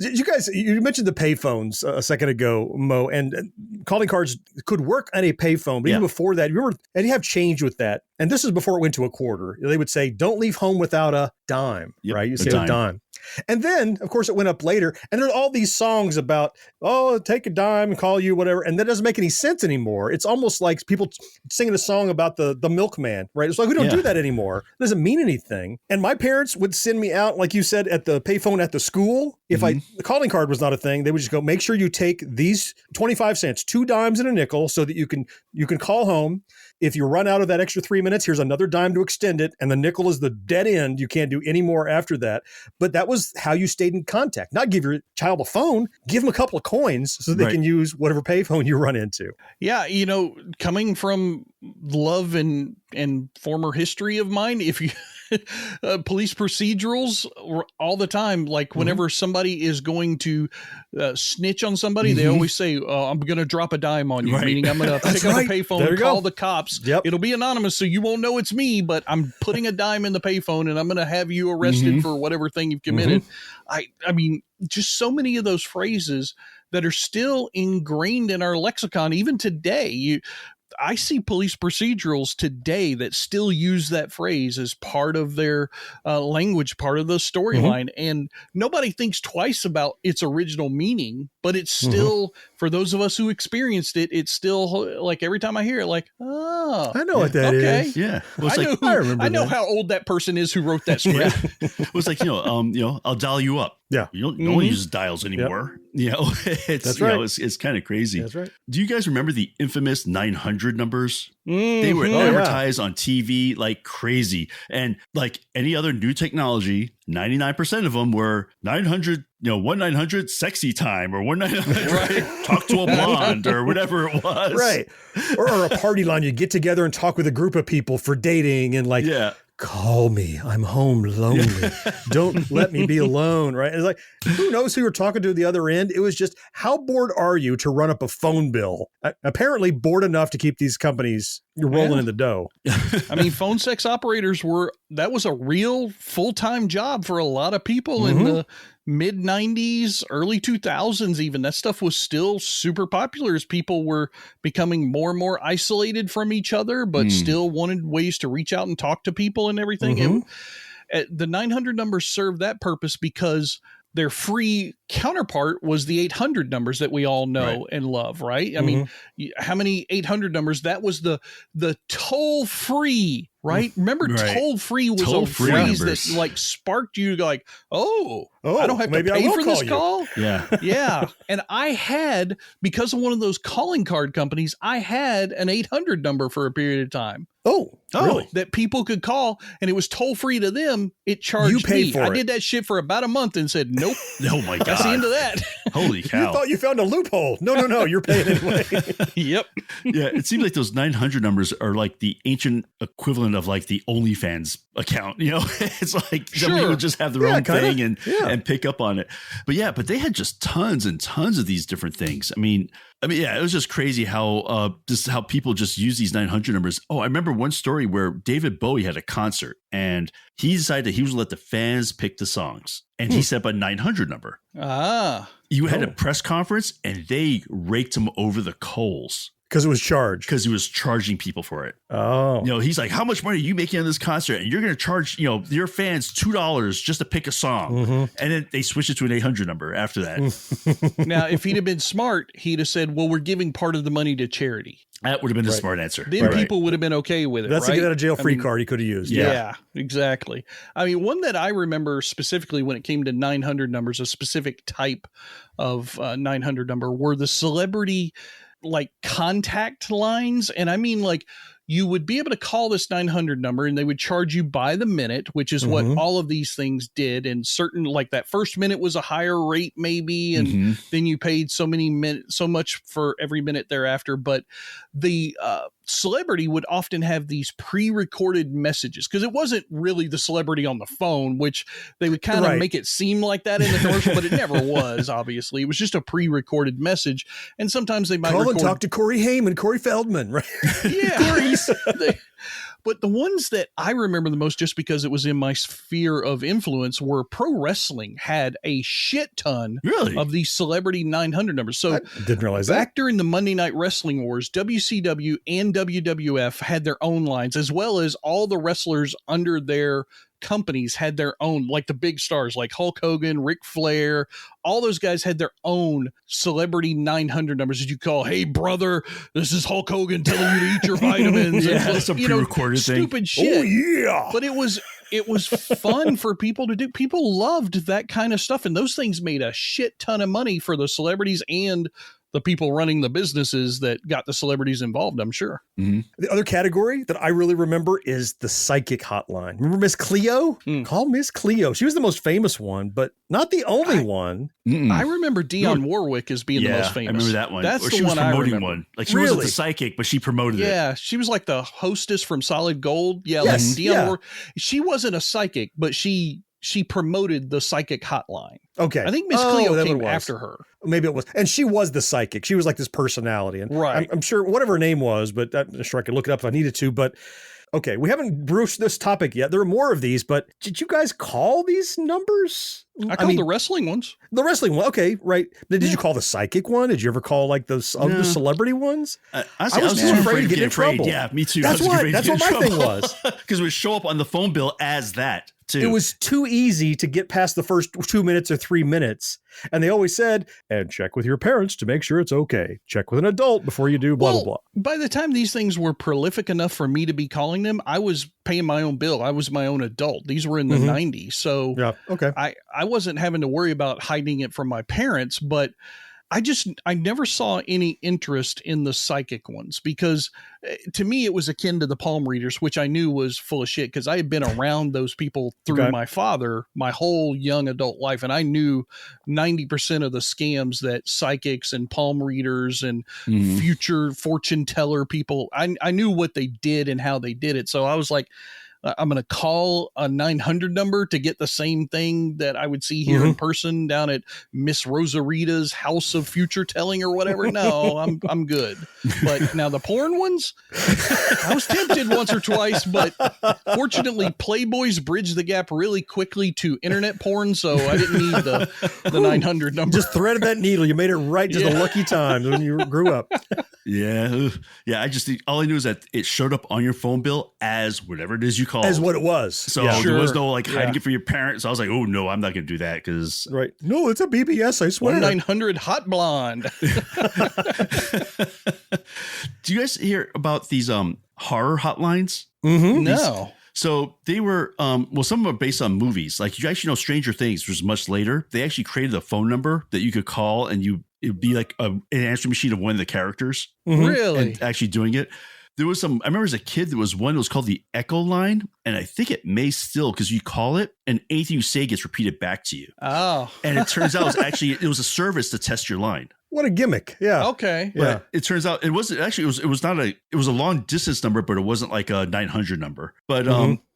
You guys, you mentioned the payphones a second ago, Mo, and calling cards could work on a payphone. But even before that, and you have changed with that. And this is before it went to a quarter. They would say, don't leave home without a dime, right? You say a dime. And then, of course, it went up later. And there's all these songs about, take a dime and call you, whatever. And that doesn't make any sense anymore. It's almost like people singing a song about the milkman, right? It's like, we don't do that anymore. It doesn't mean anything. And my parents would send me out, like you said, at the payphone at the school. If the calling card was not a thing, they would just go, make sure you take these 25 cents, 2 dimes and a nickel so that you can call home. If you run out of that extra 3 minutes, here's another dime to extend it. And the nickel is the dead end. You can't do any more after that. But that was how you stayed in contact. Not give your child a phone, give them a couple of coins so they can use whatever payphone you run into. Yeah. Coming from love and former history of mine, if you police procedurals all the time, like whenever somebody is going to snitch on somebody, they always say, I'm going to drop a dime on you, meaning I'm going to pick up a payphone, call the cops. It'll be anonymous, so you won't know it's me, but I'm putting a dime in the payphone and I'm going to have you arrested for whatever thing you've committed. I mean, just so many of those phrases that are still ingrained in our lexicon, even today. I see police procedurals today that still use that phrase as part of their language, part of the storyline. And nobody thinks twice about its original meaning, but it's still, for those of us who experienced it, it's still like every time I hear it, like, oh, I know what that is. Yeah. Well, I know how old that person is who wrote that script. It was like, I'll dial you up. Yeah. No one uses dials anymore. It's it's kind of crazy. That's right. Do you guys remember the infamous 900 numbers? They were advertised on TV like crazy. And like any other new technology, 99% of them were 900, 1-900 sexy time or 1-900 talk to a blonde or whatever it was. Right. Or a party line. You get together and talk with a group of people for dating and like, call me. I'm home lonely. Don't let me be alone. Right. And it's like, who knows who you're talking to at the other end? It was just, how bored are you to run up a phone bill? Apparently bored enough to keep these companies rolling in the dough. I mean, phone sex operators that was a real full-time job for a lot of people in the mid 90s, early 2000s, even. That stuff was still super popular as people were becoming more and more isolated from each other, but still wanted ways to reach out and talk to people and everything. The 900 numbers served that purpose because their free counterpart was the 800 numbers that we all know and love, right? I mean, how many 800 numbers? That was the toll free, right? Remember, toll free was a phrase that like sparked you to go like, I don't have to pay for this call. Yeah. And I had, because of one of those calling card companies, I had an 800 number for a period of time. Really? That people could call, and it was toll free to them. It charged you paid me. For I it. did that shit for about a month and said, nope. Oh my God. That's the end of that. Holy cow. You thought you found a loophole. No. You're paying anyway. Yep. Yeah. It seems like those 900 numbers are like the ancient equivalent of like the OnlyFans account. It's like somebody would just have their own thing and pick up on it. But they had just tons and tons of these different things. I mean, it was just crazy how people just use these 900 numbers. Oh, I remember one story where David Bowie had a concert and he decided that he was going to let the fans pick the songs. And he set up a 900 number. You had a press conference and they raked him over the coals Because it was charged. Because he was charging people for it. Oh. You know, he's like, how much money are you making on this concert? And you're going to charge, you know, your fans $2 just to pick a song. Mm-hmm. And then they switched it to an 800 number after that. Now, if he'd have been smart, he'd have said, well, we're giving part of the money to charity. That would have been a smart answer. Then people would have been okay with it. That's right? a get out of jail free card he could have used. Yeah, exactly. I mean, one that I remember specifically when it came to 900 numbers, a specific type of 900 number, were the celebrity like contact lines. And I mean, like, you would be able to call this 900 number and they would charge you by the minute, which is what all of these things did. And certain, like that first minute was a higher rate maybe. And then you paid so much for every minute thereafter. But the celebrity would often have these pre-recorded messages because it wasn't really the celebrity on the phone, which they would kind of make it seem like that in the commercial, but it never was, obviously. It was just a pre-recorded message. And sometimes they might call and talk to Corey Haim and Corey Feldman, right? Yeah. But the ones that I remember the most, just because it was in my sphere of influence, were pro wrestling had a shit ton of these celebrity 900 numbers. So I didn't realize that. Back during the Monday Night Wrestling Wars, WCW and WWF had their own lines, as well as all the wrestlers under their companies had their own, like the big stars like Hulk Hogan, Ric Flair, all those guys had their own celebrity 900 numbers that you call, hey brother, this is Hulk Hogan telling you to eat your vitamins. Yeah, and, that's a pre-recorded thing. Stupid shit. Oh yeah. But it was fun for people to do. People loved that kind of stuff. And those things made a shit ton of money for the celebrities and the people running the businesses that got the celebrities involved, I'm sure. The other category that I really remember is the psychic hotline. Remember Miss Cleo? Call Miss Cleo. She was the most famous one, but not the only one. I remember Dionne Warwick as being the most famous. I remember that one. That's or the she was one I promoting remember. one. Like she wasn't the psychic, but she promoted it. Yeah, she was like the hostess from Solid Gold. Yeah, like Dionne Warwick. She wasn't a psychic, but she promoted the psychic hotline. Okay. I think Miss Cleo came after her. Maybe it was. And she was the psychic. She was like this personality. And I'm sure whatever her name was, but I'm sure I could look it up if I needed to. But okay, we haven't broached this topic yet. There are more of these, but did you guys call these numbers? I called the wrestling ones. The wrestling one. Okay, right. Did you call the psychic one? Did you ever call like those other celebrity ones? Honestly, I was too afraid to get in trouble. Yeah, me too. That's what my thing was. Because it would show up on the phone bill as that. Too. It was too easy to get past the first 2 minutes or 3 minutes. And they always said, and check with your parents to make sure it's okay. Check with an adult before you do blah, blah, blah. By the time these things were prolific enough for me to be calling them, I was paying my own bill. I was my own adult. These were in the 90s. So I wasn't having to worry about hiding it from my parents, but I never saw any interest in the psychic ones because to me, it was akin to the palm readers, which I knew was full of shit because I had been around those people through my father my whole young adult life. And I knew 90% of the scams that psychics and palm readers and future fortune teller people, I knew what they did and how they did it. So I was like, I'm going to call a 900 number to get the same thing that I would see here in person down at Miss Rosarita's House of Future Telling or whatever. No, I'm good. But now the porn ones, I was tempted once or twice, but fortunately Playboys bridged the gap really quickly to internet porn. So I didn't need the 900 number. Just threaded that needle. You made it right. Just a lucky time when you grew up. Yeah. All I knew is that it showed up on your phone bill as whatever it is you call as what it was. So there was no hiding it for your parents. So I was like, oh no, I'm not going to do that because no, it's a BBS. I swear. 1-900 hot blonde. Do you guys hear about these horror hotlines? No. So they were, some of them are based on movies. Like you actually know Stranger Things was much later. They actually created a phone number that you could call and it would be like an answering machine of one of the characters. Really? And actually doing it. There was I remember as a kid, there was one that was called the Echo line. And I think it may still, because you call it and anything you say gets repeated back to you. Oh. And it turns out it was a service to test your line. What a gimmick. Yeah. Okay. But it turns out it wasn't actually, it was a long distance number, but it wasn't like a 900 number.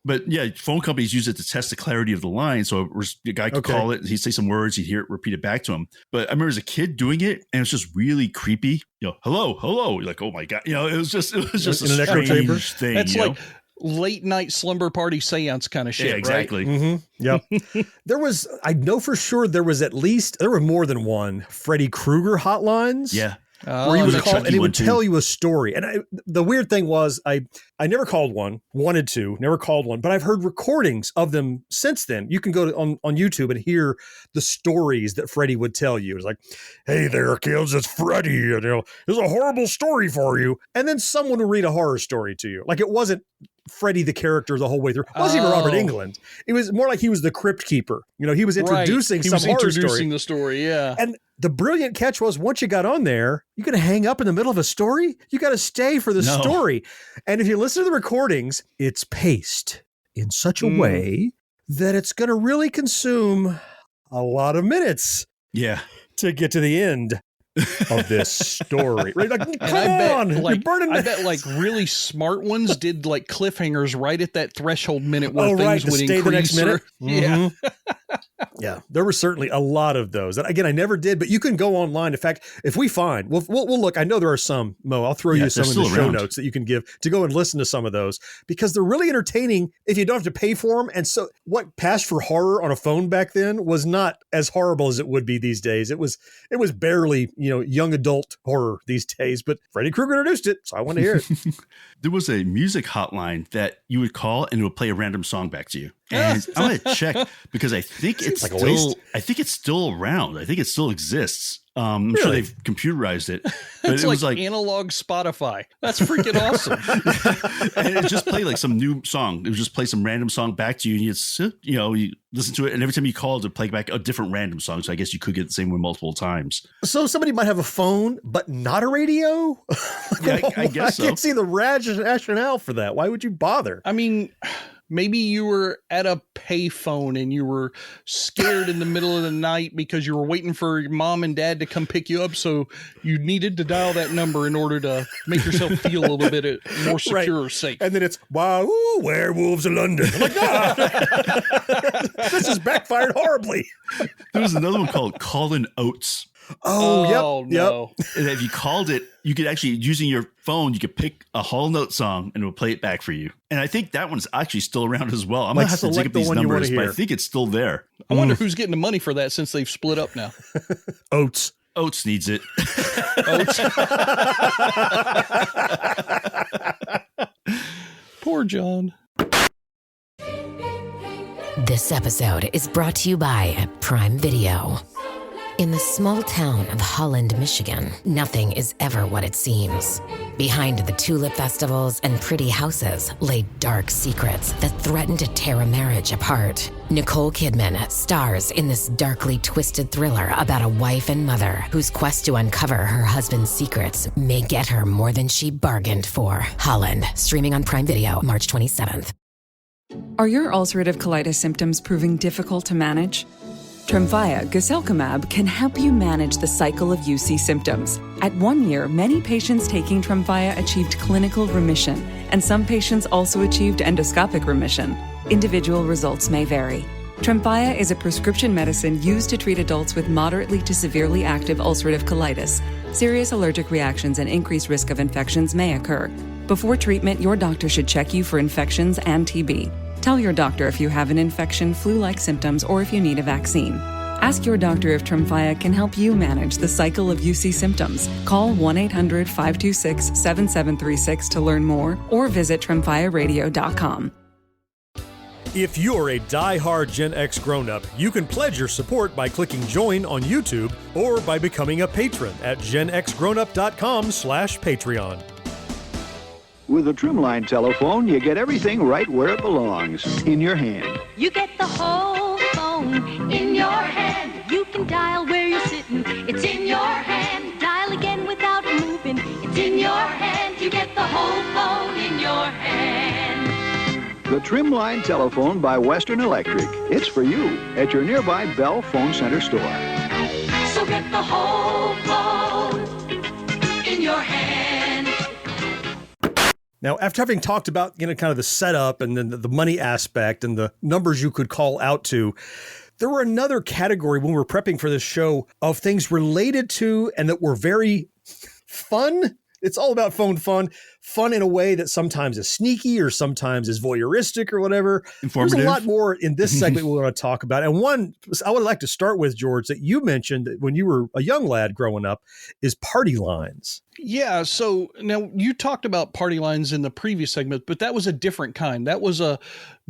But yeah, phone companies use it to test the clarity of the line. So the guy could call it, he'd say some words, he'd hear it repeated back to him. But I remember as a kid doing it, and it's just really creepy. You know, hello. You're like, oh my God. You know, it was just a strange thing. That's like late night slumber party seance kind of shit. Yeah, exactly. Right? Yep. I know for sure there were more than one Freddy Krueger hotlines. Yeah. where you would that's call a and tricky it one, would too. tell you a story. And the weird thing was I never called one, wanted to, never called one, but I've heard recordings of them since then. You can go on YouTube and hear the stories that Freddie would tell you. It's like, hey there, kids, it's Freddie. You know, there's a horrible story for you. And then someone would read a horror story to you. Like it wasn't Freddie the character the whole way through. It wasn't even Robert Englund. It was more like he was the crypt keeper. You know, he was introducing some horror story. The story, yeah. And the brilliant catch was once you got on there, you going to hang up in the middle of a story? You got to stay for the story. And if you listen to the recordings, it's paced in such a way that it's going to really consume a lot of minutes. Yeah. To get to the end of this story. Right? Like, come on, you're burning. I bet like really smart ones did like cliffhangers right at that threshold minute where Oh, right, things to would stay increase. the next minute. Yeah. Yeah, there were certainly a lot of those. And again, I never did, but you can go online. In fact, if we find, we'll look. I know there are some, Mo. I'll throw you some in the show notes that you can give to go and listen to some of those because they're really entertaining if you don't have to pay for them. And so what passed for horror on a phone back then was not as horrible as it would be these days. It was barely, young adult horror these days, but Freddy Krueger introduced it. So I want to hear it. There was a music hotline that you would call and it would play a random song back to you. And I'm going to check because I think it's like still around. I think it still exists. I'm sure they've computerized it. But It's it was like analog Spotify. That's freaking awesome. and it just played like some new song. It would just play some random song back to you, and you listen to it, and every time you called, it'd play back a different random song. So I guess you could get the same one multiple times. So somebody might have a phone, but not a radio? Yeah, I guess so. I can't see the rationale for that. Why would you bother? I mean, maybe you were at a payphone and you were scared in the middle of the night because you were waiting for your mom and dad to come pick you up. So you needed to dial that number in order to make yourself feel a little bit more secure or safe. And then it's, wow, werewolves in London. I'm like, this has backfired horribly. There was another one called Callin' Oats. Oh, yep. No. And if you called it, you could actually, using your phone, you could pick a Hall Note song and it would play it back for you. And I think that one's actually still around as well. I'm going to have to dig up these numbers, but I think it's still there. I wonder who's getting the money for that since they've split up now. Oats needs it. Poor John. This episode is brought to you by Prime Video. In the small town of Holland, Michigan, nothing is ever what it seems. Behind the tulip festivals and pretty houses lay dark secrets that threaten to tear a marriage apart. Nicole Kidman stars in this darkly twisted thriller about a wife and mother whose quest to uncover her husband's secrets may get her more than she bargained for. Holland, streaming on Prime Video March 27th. Are your ulcerative colitis symptoms proving difficult to manage? Tremfya guselkumab can help you manage the cycle of UC symptoms. At 1 year, many patients taking Tremfya achieved clinical remission, and some patients also achieved endoscopic remission. Individual results may vary. Tremfya is a prescription medicine used to treat adults with moderately to severely active ulcerative colitis. Serious allergic reactions and increased risk of infections may occur. Before treatment, your doctor should check you for infections and TB. Tell your doctor if you have an infection, flu-like symptoms, or if you need a vaccine. Ask your doctor if Tremfya can help you manage the cycle of UC symptoms. Call 1-800-526-7736 to learn more or visit tremfyaradio.com. If you're a die-hard Gen X grown-up, you can pledge your support by clicking join on YouTube or by becoming a patron at genxgrownup.com/Patreon. With a Trimline telephone, you get everything right where it belongs, in your hand. You get the whole phone in your hand. You can dial where you're sitting. It's in your hand. Dial again without moving. It's in your hand. You get the whole phone in your hand. The Trimline telephone by Western Electric. It's for you at your nearby Bell Phone Center store. So get the whole phone in your hand. Now, after having talked about, kind of the setup and then the money aspect and the numbers you could call out to, there were another category when we were prepping for this show of things related to and that were very fun. It's all about phone fun. fun in a way that sometimes is sneaky or sometimes is voyeuristic or whatever. There's a lot more in this segment we want to talk about. And one I would like to start with, George, that you mentioned when you were a young lad growing up is party lines. Yeah. So now you talked about party lines in the previous segment, but that was a different kind. That was a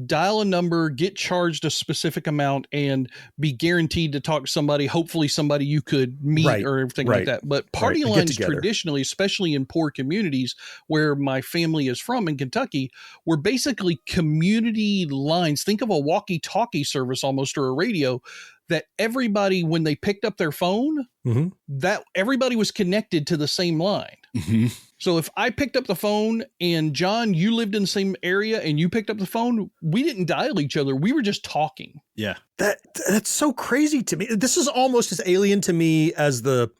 dial a number, get charged a specific amount, and be guaranteed to talk to somebody, hopefully somebody you could meet or everything like that. But party lines traditionally, especially in poor communities where my family is from in Kentucky, were basically community lines. Think of a walkie-talkie service almost, or a radio, that everybody, when they picked up their phone, that everybody was connected to the same line. So if I picked up the phone and John, you lived in the same area and you picked up the phone, we didn't dial each other. We were just talking. Yeah. That's so crazy to me. This is almost as alien to me as the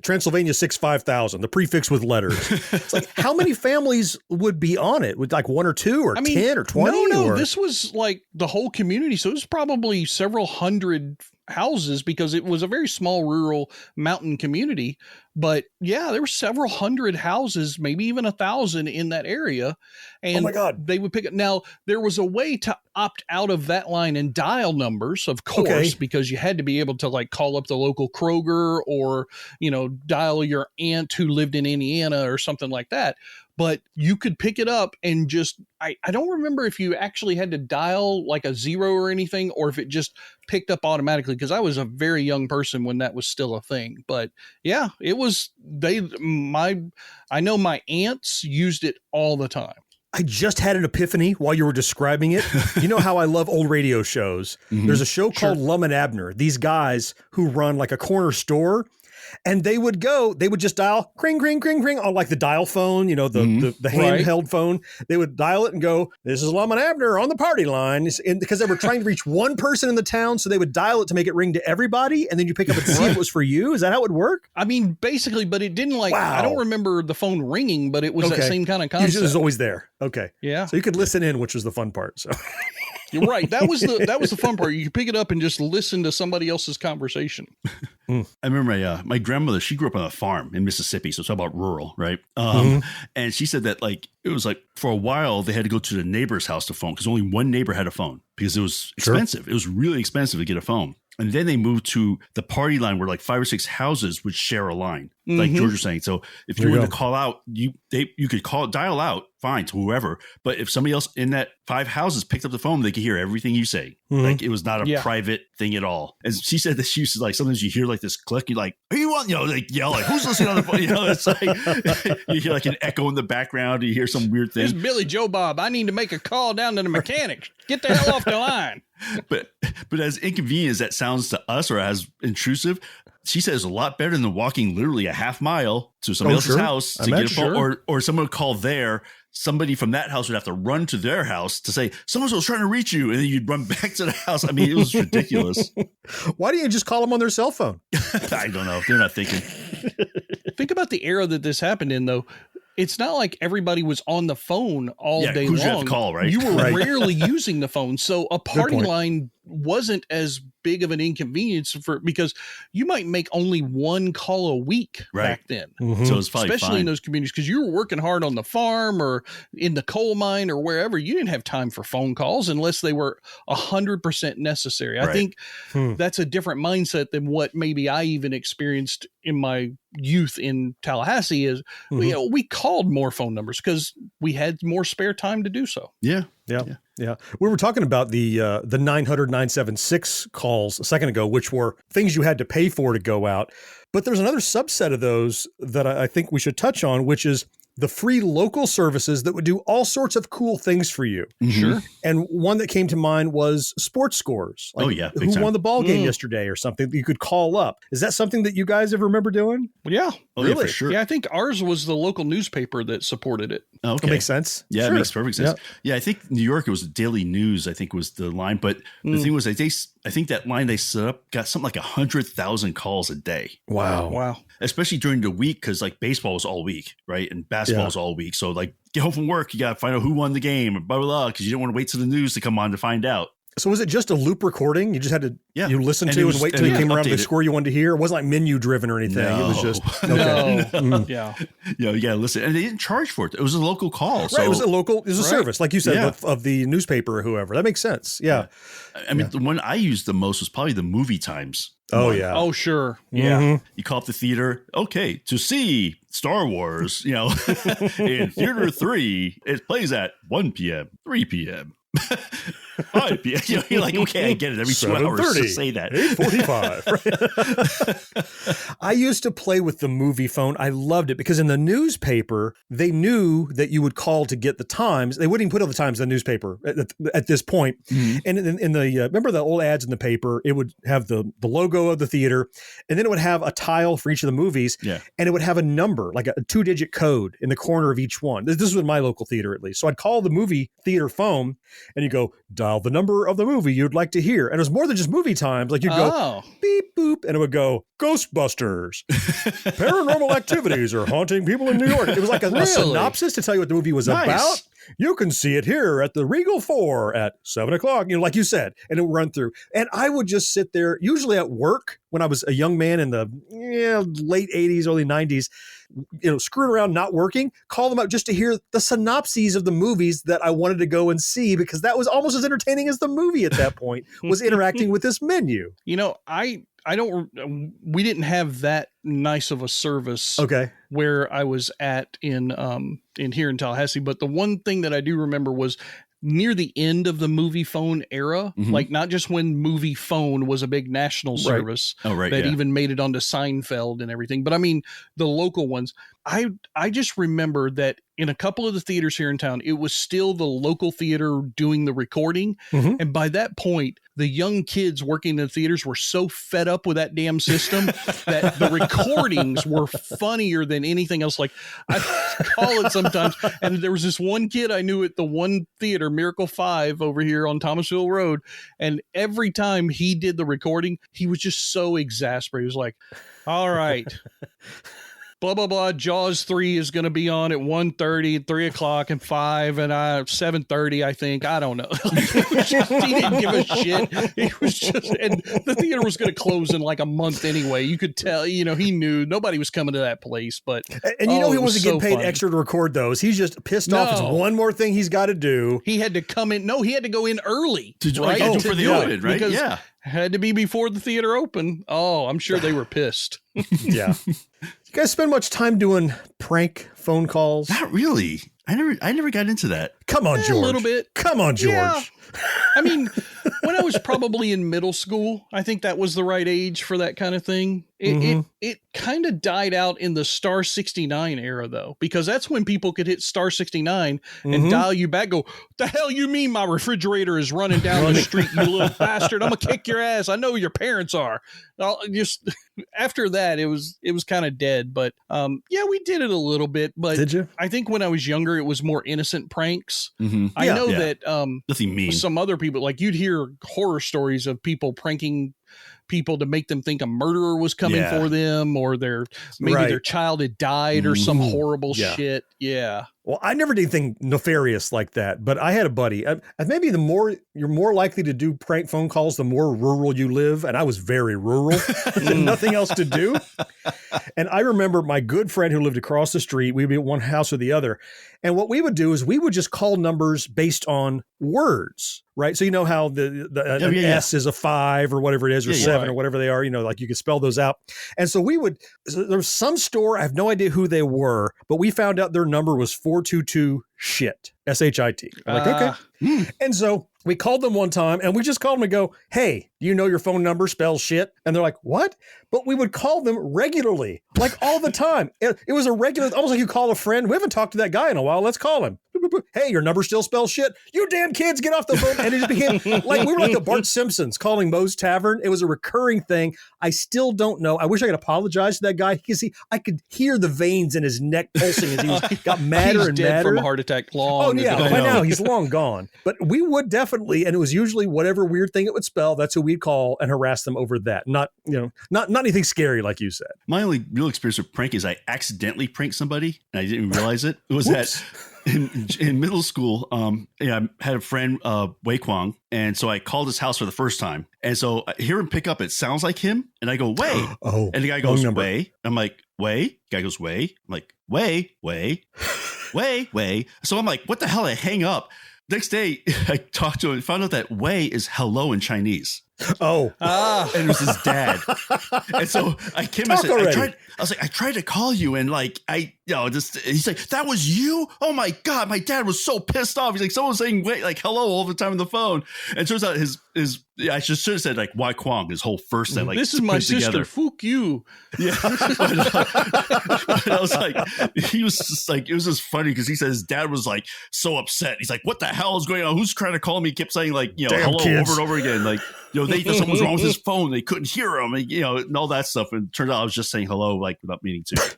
Transylvania 65000, the prefix with letters. It's like, how many families would be on it? Would like 1 or 2 or 10 or 20? No, this was like the whole community. So it was probably several hundred houses because it was a very small rural mountain community. But yeah, there were several hundred houses, maybe even 1,000 in that area. And oh my God, they would pick it. Now there was a way to opt out of that line and dial numbers, of course, because you had to be able to like call up the local Kroger or, dial your aunt who lived in Indiana or something like that. But you could pick it up and just, I don't remember if you actually had to dial like a 0 or anything, or if it just picked up automatically, because I was a very young person when that was still a thing. But yeah, it was, I know my aunts used it all the time. I just had an epiphany while you were describing it. You know how I love old radio shows. There's a show called Lum and Abner. These guys who run like a corner store. And they would just dial kring, kring, kring, kring on like the dial phone, the handheld phone. They would dial it and go, this is Lum and Abner on the party line. And because they were trying to reach one person in the town. So they would dial it to make it ring to everybody. And then you pick up and see if it was for you. Is that how it would work? I mean, basically, but it didn't I don't remember the phone ringing, but it was that same kind of concept. Usually it was always there. Okay. Yeah. So you could listen in, which was the fun part. So you're right. That was the fun part. You could pick it up and just listen to somebody else's conversation. I remember my grandmother, she grew up on a farm in Mississippi. So it's all about rural, right? And she said that it was like for a while they had to go to the neighbor's house to phone because only one neighbor had a phone because it was expensive. It was really expensive to get a phone. And then they moved to the party line where like 5 or 6 houses would share a line, like George was saying. So if you were to call out, you could dial out, fine, to whoever. But if somebody else in that 5 houses picked up the phone, they could hear everything you say. Like it was not a private thing at all. And she said that she used to sometimes you hear like this click, you're like, who you want? Like yell, like who's listening on the phone? It's like you hear like an echo in the background. You hear some weird thing. It's Billy Joe Bob. I need to make a call down to the mechanic. Get the hell off the line. But as inconvenient as that sounds to us or as intrusive, she says a lot better than walking literally a half mile to somebody else's house to get a phone, or someone would call there. Somebody from that house would have to run to their house to say, someone was trying to reach you. And then you'd run back to the house. I mean, it was ridiculous. Why don't you just call them on their cell phone? I don't know. They're not thinking. Think about the era that this happened in, though. It's not like everybody was on the phone all day long. You have to call, right? You were rarely using the phone. So a party line wasn't as big of an inconvenience because you might make only one call a week back then. So it's probably especially in those communities, because you were working hard on the farm or in the coal mine or wherever. You didn't have time for phone calls unless they were 100% necessary. I think that's a different mindset than what maybe I even experienced in my youth in Tallahassee. Is we called more phone numbers because we had more spare time to do so. Yeah. We were talking about the 900-976 calls a second ago, which were things you had to pay for to go out. But there's another subset of those that I think we should touch on, which is the free local services that would do all sorts of cool things for you. Sure. And one that came to mind was sports scores. Like who won the ball game yesterday or something that you could call up. Is that something that you guys ever remember doing? Yeah. Really? Yeah, for sure. Yeah, I think ours was the local newspaper that supported it. Oh, okay. That makes sense. Yeah, it makes perfect sense. Yeah, I think New York, it was Daily News, I think was the line. But the thing was, I think that line they set up got something like 100,000 calls a day. Wow. Especially during the week, because like baseball was all week, right? And basketball was all week. So like get home from work, you got to find out who won the game, blah, blah, blah, because you don't want to wait till the news to come on to find out. So was it just a loop recording? You just had to you listen And to it and was- wait and till it you was came around to the updated. score you wanted to hear? It wasn't like menu driven or anything. It was just okay. Yeah. You gotta listen. And they didn't charge for it. It was a local call. Right, So, it was a service, like you said, Yeah. of the newspaper or whoever. That makes sense. Yeah. I mean, the one I used the most was probably the movie times. Oh, one. yeah. Oh, sure. Yeah. Mhm. You call up the theater. Okay, to see Star Wars, in theater 3, it plays at 1 p.m., 3 p.m., 5 p.m. You're like, okay, I get it. Every 2 hours to say that. 8:45. I used to play with the Moviefone. I loved it because in the newspaper, they knew that you would call to get the times. They wouldn't even put all the times in the newspaper at this point. Mm-hmm. And in the remember the old ads in the paper, it would have the logo of the theater, and then it would have a tile for each of the movies. Yeah. And it would have a number, like a 2-digit code in the corner of each one. This was my local theater, at least. So I'd call the movie theater phone, and you go, dial the number of the movie you'd like to hear. And it was more than just movie times. Like you'd go, beep, boop, and it would go, Ghostbusters, paranormal activities are haunting people in New York. It was like a synopsis to tell you what the movie was about. You can see it here at the Regal 4 at 7 o'clock, like you said, and it would run through. And I would just sit there, usually at work when I was a young man in the late 80s, early 90s, screwing around, not working, call them up just to hear the synopses of the movies that I wanted to go and see, because that was almost as entertaining as the movie at that point, was interacting with this menu. We didn't have that nice of a service. Okay. Where I was at in here in Tallahassee. But the one thing that I do remember was near the end of the Moviefone era, like not just when Moviefone was a big national service that even made it onto Seinfeld and everything, but I mean the local ones. I just remember that in a couple of the theaters here in town, it was still the local theater doing the recording. And by that point, the young kids working in the theaters were so fed up with that damn system that the recordings were funnier than anything else. Like I call it sometimes. And there was this one kid I knew at the one theater, Miracle 5 over here on Thomasville Road. And every time he did the recording, he was just so exasperated. He was like, all right. Blah, blah, blah. Jaws 3 is going to be on at 1:30, 3 o'clock, and 5, and 7:30, I think. I don't know. He didn't give a shit. He was just, and the theater was going to close in like a month anyway. You could tell, he knew nobody was coming to that place. But and he wasn't getting paid funny. extra to record those. He's just pissed off. It's one more thing he's got to do. He had to come in. No, he had to go in early. For the open, right? Because Yeah. Had to be before the theater opened. Oh, I'm sure they were pissed. Yeah. You guys spend much time doing prank phone calls? Not really. I never got into that. Come on, George. A little bit. Come on, George. Yeah. I mean, when I was probably in middle school, I think that was the right age for that kind of thing. It kind of died out in the Star 69 era, though, because that's when people could hit Star 69 and dial you back, go, the hell you mean my refrigerator is running down the street, you little bastard. I'm going to kick your ass. I know your parents are. Just after that, it was kind of dead. But yeah, we did it a little bit. But did you? I think when I was younger, it was more innocent pranks. I know that nothing mean. Some other people, like you'd hear horror stories of people pranking people to make them think a murderer was coming for them, or their child had died or some horrible shit. Yeah. Well, I never did anything nefarious like that, but I had a buddy. Maybe you're more likely to do prank phone calls the more rural you live, and I was very rural. Nothing else to do. And I remember my good friend who lived across the street. We'd be at one house or the other, and what we would do is we would just call numbers based on words, right? So you know how the S is a 5 or whatever it is, or 7 or whatever they are. Like you could spell those out. And so there was some store, I have no idea who they were, but we found out their number was 422 shit. SHIT. I'm like, okay. And so we called them one time and we just called them and go, hey, do you know your phone number spells shit? And they're like, what? But we would call them regularly, like all the time. It was a regular, almost like you call a friend. We haven't talked to that guy in a while. Let's call him. Hey, your number still spells shit. You damn kids, get off the phone. And it just became like, we were like the Bart Simpsons calling Moe's Tavern. It was a recurring thing. I still don't know. I wish I could apologize to that guy, because I could hear the veins in his neck pulsing as he got madder He's and dead madder. from a heart attack long. Oh yeah, by now he's long gone. But we would definitely, and it was usually whatever weird thing it would spell, that's who we'd call and harass them over that. Not anything scary like you said. My only real experience with prank is I accidentally pranked somebody and I didn't even realize it. It was that in middle school, I had a friend, Wei Kwang, and so I called his house for the first time. And so I hear him pick up. It sounds like him. And I go, Wei. Oh, and the guy goes, Wei. I'm like, Wei? The guy goes, Wei. I'm like, Wei. So I'm like, what the hell? I hang up. Next day, I talked to him and found out that Wei is hello in Chinese. Oh. And it was his dad. And so I came and said, I tried to call you, and like he's like, that was you? Oh my God, my dad was so pissed off. He's like, someone's saying wait, like hello all the time on the phone. And it turns out I should have said like Wai Kwang, his whole first name. Like, this is my sister. Together. Fuck you. Yeah. But I was like, he was just like, it was just funny because he said his dad was like so upset. He's like, what the hell is going on? Who's trying to call me? He kept saying like, Damn hello kids. over and over again. Like, they thought something was wrong with his phone. They couldn't hear him, and all that stuff. And it turned out I was just saying hello, like without meaning to.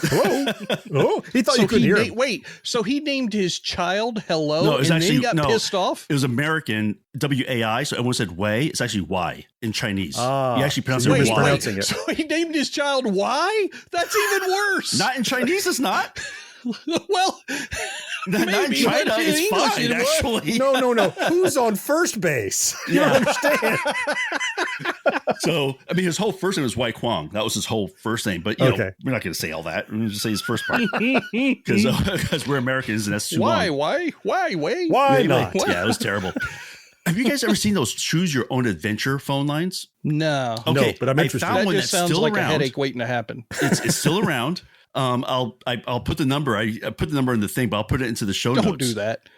Hello. Oh, he thought you couldn't hear him. Wait, so he named his child Hello, No, it was and actually then got pissed off? It was American WAI, so everyone said Wei. It's actually Y in Chinese. He actually pronounced so it you're Y. mispronouncing it. So he named his child Y? That's even worse. Not in Chinese, it's not. Well, not in China, it's fine, actually. No. Who's on first base? You don't understand. So, I mean, his whole first name was Wai Kwang. That was his whole first name. But, we're not going to say all that. We're going to just say his first part. Because we're Americans, and that's too long. Why not? Yeah, it was terrible. Have you guys ever seen those choose your own adventure phone lines? No. Okay, no, but I'm interested. I found one just that's sounds still like around. a headache waiting to happen. It's still around. I'll put the number. I put the number in the thing, but I'll put it into the show notes. Don't do that.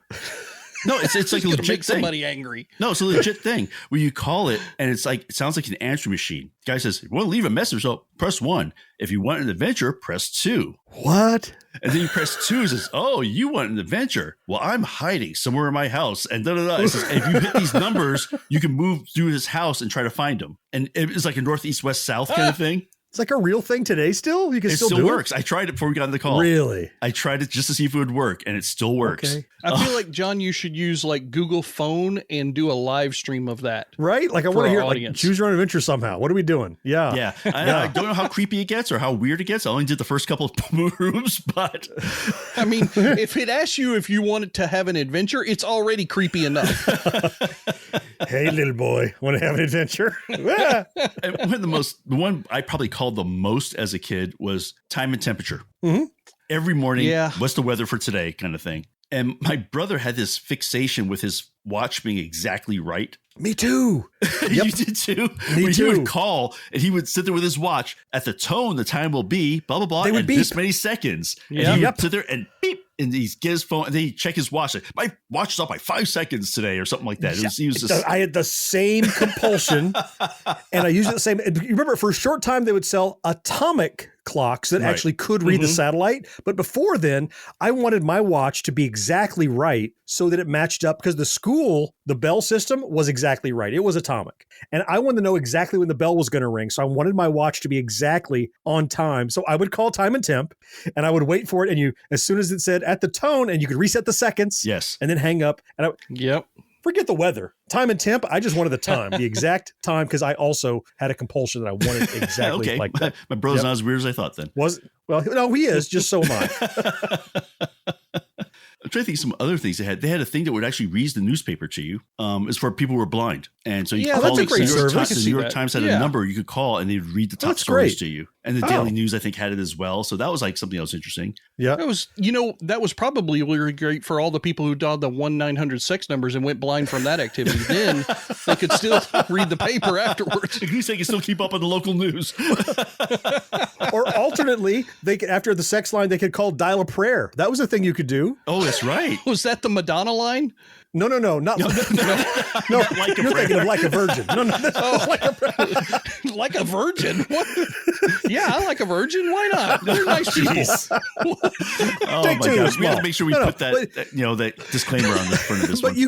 No, it's like a legit make thing. somebody angry. No, it's a legit thing where you call it and it sounds like an answering machine. The guy says, if you want to leave a message, so press 1. If you want an adventure, press 2. What? And then you press 2 and says, oh, you want an adventure? Well, I'm hiding somewhere in my house. And It says, if you hit these numbers, you can move through his house and try to find him. And it's like a northeast, west, south kind of thing. It's like a real thing today still? You can It still still do works. it? I tried it before we got on the call. Really? I tried it just to see if it would work, and it still works. Okay. I feel like, John, you should use like Google Phone and do a live stream of that. Right? Like I want to hear like, choose your own adventure somehow. What are we doing? Yeah. Yeah. I don't know how creepy it gets or how weird it gets. I only did the first couple of rooms, but I mean, if it asks you if you wanted to have an adventure, it's already creepy enough. Hey, little boy, want to have an adventure? The one I probably called the most as a kid was time and temperature. Mm-hmm. Every morning, what's the weather for today kind of thing. And my brother had this fixation with his watch being exactly right. Me too. You did too? Me too. He would call and he would sit there with his watch. At the tone, the time will be blah, blah, blah. They would and beep. this many seconds. Yeah. And he would sit there and beep. And he'd get his phone and then he'd check his watch. Like, my watch is up by 5 seconds today or something like that. I had the same compulsion and I used it the same. You remember for a short time, they would sell atomic clocks that actually could read the satellite. But before then, I wanted my watch to be exactly right so that it matched up because the bell system was exactly right. It was atomic. And I wanted to know exactly when the bell was going to ring. So I wanted my watch to be exactly on time. So I would call time and temp and I would wait for it. And as soon as it said at the tone and you could reset the seconds. Yes. And then hang up. And forget the weather. Time and temp, I just wanted the time, the exact time, because I also had a compulsion that I wanted exactly like that. My brother's not as weird as I thought then. No, he is, just so am I. I'm trying to think of some other things they had. They had a thing that would actually read the newspaper to you. It's for people who are blind. And so you could call that's a great service. The New York Times had a number you could call and they'd read the top stories to you. And the Daily News, I think, had it as well. So that was like something else interesting. Yeah. That was probably really great for all the people who dialed the 1-900-6 numbers and went blind from that activity. Then they could still read the paper afterwards. At least they can still keep up on the local news. Or alternately, they could, after the sex line, they could call dial a prayer. That was a thing you could do. Oh, that's right. Was that the Madonna line? No, not like you're thinking of like a virgin. No, like a virgin. What? Yeah, I like a virgin. Why not? They're nice people. Oh my gosh, we have to make sure we put that disclaimer on the front of this one. But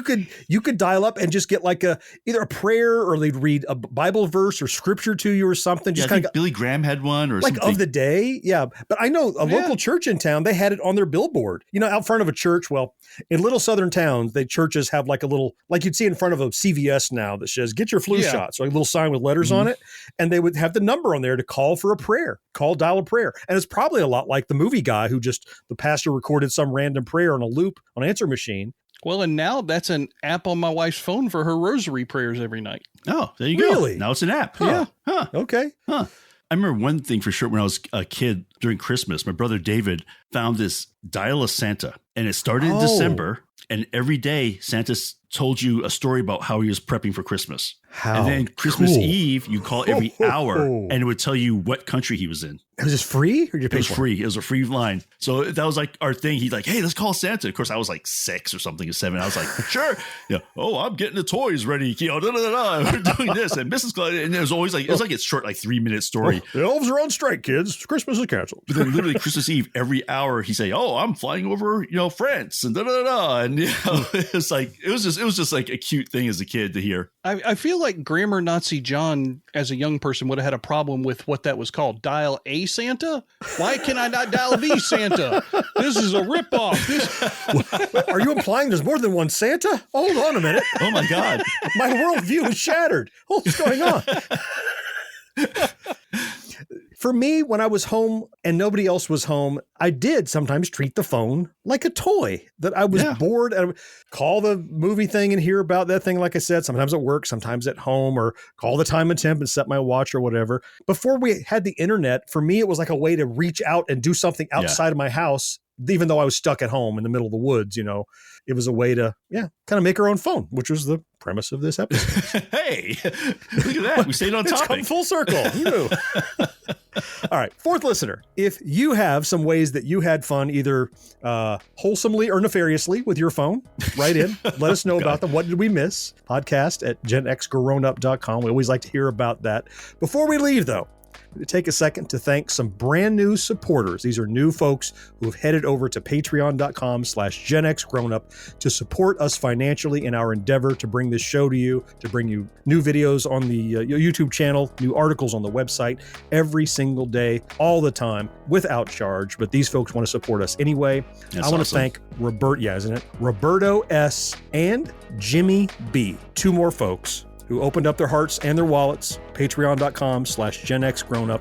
you could dial up and just get like either a prayer or they'd read a Bible verse or scripture to you or something. Just I think Billy Graham had one or like something. of the day. Yeah, but I know a local church in town. They had it on their billboard. Out front of a church. Well, in little southern towns, churches have like a little, like you'd see in front of a CVS now that says, get your flu shot. So a little sign with letters on it. And they would have the number on there to call for a prayer prayer. Dial a prayer. And it's probably a lot like the movie guy who the pastor recorded some random prayer on a loop on an answer machine. Well, and now that's an app on my wife's phone for her rosary prayers every night. Oh, there you go. Really? Now it's an app. Yeah. Huh. Okay. Huh. I remember one thing for sure when I was a kid during Christmas, my brother David found this Dial a Santa, and it started in December, and every day Santa told you a story about how he was prepping for Christmas. And then Christmas Eve, you call every hour, and it would tell you what country he was in. Was this free? Or did you pay it was for free. It was a free line. So that was like our thing. He's like, hey, let's call Santa. Of course, I was like 6 or something, or 7. I was like, sure. Yeah. Oh, I'm getting the toys ready. We're doing this. And Mrs. Claus. And it was always like, it was like a short, like 3-minute story. The elves are on strike, kids. Christmas is canceled. But then literally Christmas Eve, every hour he'd say, oh, I'm flying over, France and And it was just like a cute thing as a kid to hear. I feel like Grammar Nazi John, as a young person, would have had a problem with what that was called. Dial a Santa? Why can I not dial the Santa? This is a ripoff. Are you implying there's more than one Santa? Hold on a minute. Oh my God. My worldview is shattered. What's going on? For me, when I was home and nobody else was home, I did sometimes treat the phone like a toy that I was bored. I would call the movie thing and hear about that thing, like I said, sometimes at work, sometimes at home, or call the time and temp and set my watch or whatever. Before we had the internet, for me, it was like a way to reach out and do something outside of my house, even though I was stuck at home in the middle of the woods, It was a way to, kind of make our own phone, which was the premise of this episode. Hey, look at that. We stayed on topic. It's come full circle. All right. 4th listener, if you have some ways that you had fun, either wholesomely or nefariously with your phone, write in. Let us know about them. What did we miss? Podcast at GenXGrownUp.com. We always like to hear about that. Before we leave, though, to take a second to thank some brand new supporters. These are new folks who have headed over to patreon.com/GenXGrownUp to support us financially in our endeavor to bring this show to you, to bring you new videos on the YouTube channel, new articles on the website every single day, all the time, without charge. But these folks want to support us anyway. I want to thank Roberto S. and Jimmy B. 2 more folks who opened up their hearts and their wallets. Patreon.com/GenXGrownUp.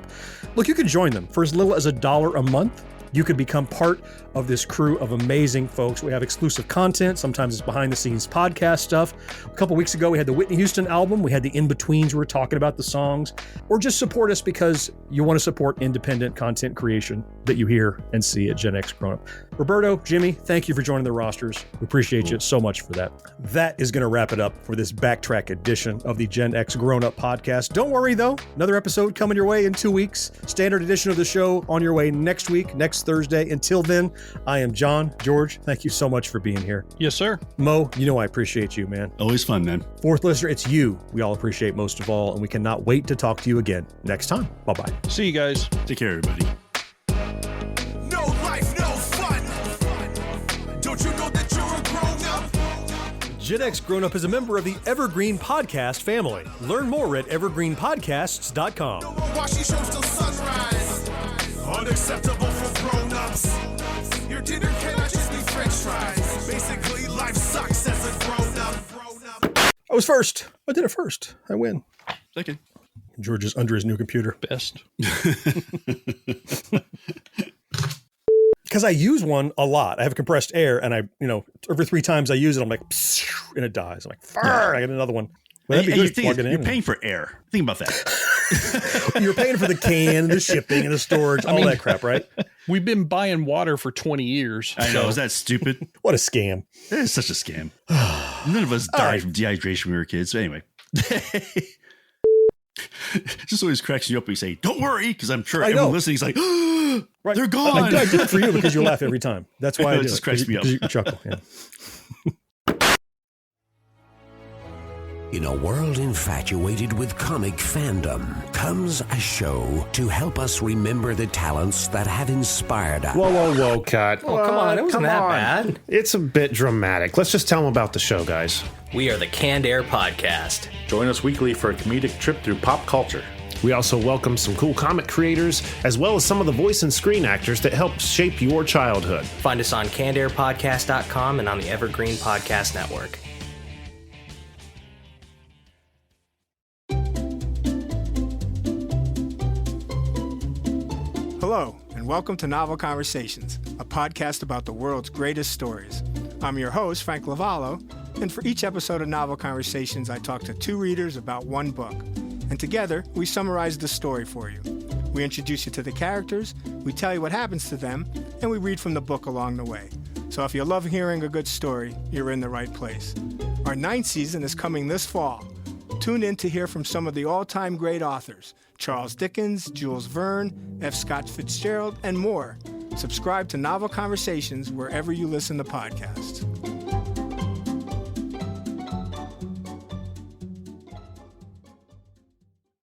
Look, you can join them for as little as $1 a month. You could become part of this crew of amazing folks. We have exclusive content. Sometimes it's behind the scenes podcast stuff. A couple weeks ago, we had the Whitney Houston album. We had the in-betweens. We were talking about the songs. Or just support us because you want to support independent content creation that you hear and see at Gen X Grown Up. Roberto, Jimmy, thank you for joining the rosters. We appreciate you so much for that. That is going to wrap it up for this Backtrack edition of the Gen X Grown Up podcast. Don't worry, though. Another episode coming your way in 2 weeks. Standard edition of the show on your way next week, next Thursday. Until then, I am John. George, thank you so much for being here. Yes, sir. Mo, I appreciate you, man. Always fun, man. 4th listener, it's you we all appreciate most of all, and we cannot wait to talk to you again next time. Bye-bye. See you guys. Take care, everybody. No life, no fun. Don't you know that you're a grown-up? Gen X Grown Up is a member of the Evergreen Podcast family. Learn more at evergreenpodcasts.com. No more watching shows till sunrise. Unacceptable for grown-ups. Your dinner cannot just be french fries. Basically, life sucks as a grown-up. I was first. I did it first. I win. Second. George is under his new computer. Best. Because I use one a lot. I have compressed air, and I, every 3 times I use it, I'm like, and it dies. I'm like, I get another one. Well, that'd be good. Plug it in. You're paying for air. Think about that. You're paying for the can, the shipping, and the storage, all that crap, right? We've been buying water for 20 years. I know. Is that stupid? What a scam. It is such a scam. None of us died from dehydration when we were kids. So anyway. Just always cracks you up when you say, don't worry, because I'm sure everyone listening is like, right. They're gone. I do it for you because you laugh every time. That's why I do it. Just cracks me up. You chuckle. Yeah. In a world infatuated with comic fandom comes a show to help us remember the talents that have inspired us. Whoa, cut. Oh, come on. It wasn't that bad. It's a bit dramatic. Let's just tell them about the show, guys. We are the Canned Air Podcast. Join us weekly for a comedic trip through pop culture. We also welcome some cool comic creators, as well as some of the voice and screen actors that helped shape your childhood. Find us on cannedairpodcast.com and on the Evergreen Podcast Network. and welcome to Novel Conversations, a podcast about the world's greatest stories. I'm your host, Frank Lavallo, and for each episode of Novel Conversations, I talk to two readers about one book. And together, we summarize the story for you. We introduce you to the characters, we tell you what happens to them, and we read from the book along the way. So if you love hearing a good story, you're in the right place. Our 9th season is coming this fall. Tune in to hear from some of the all-time great authors, Charles Dickens, Jules Verne, F. Scott Fitzgerald, and more. Subscribe to Novel Conversations wherever you listen to podcasts.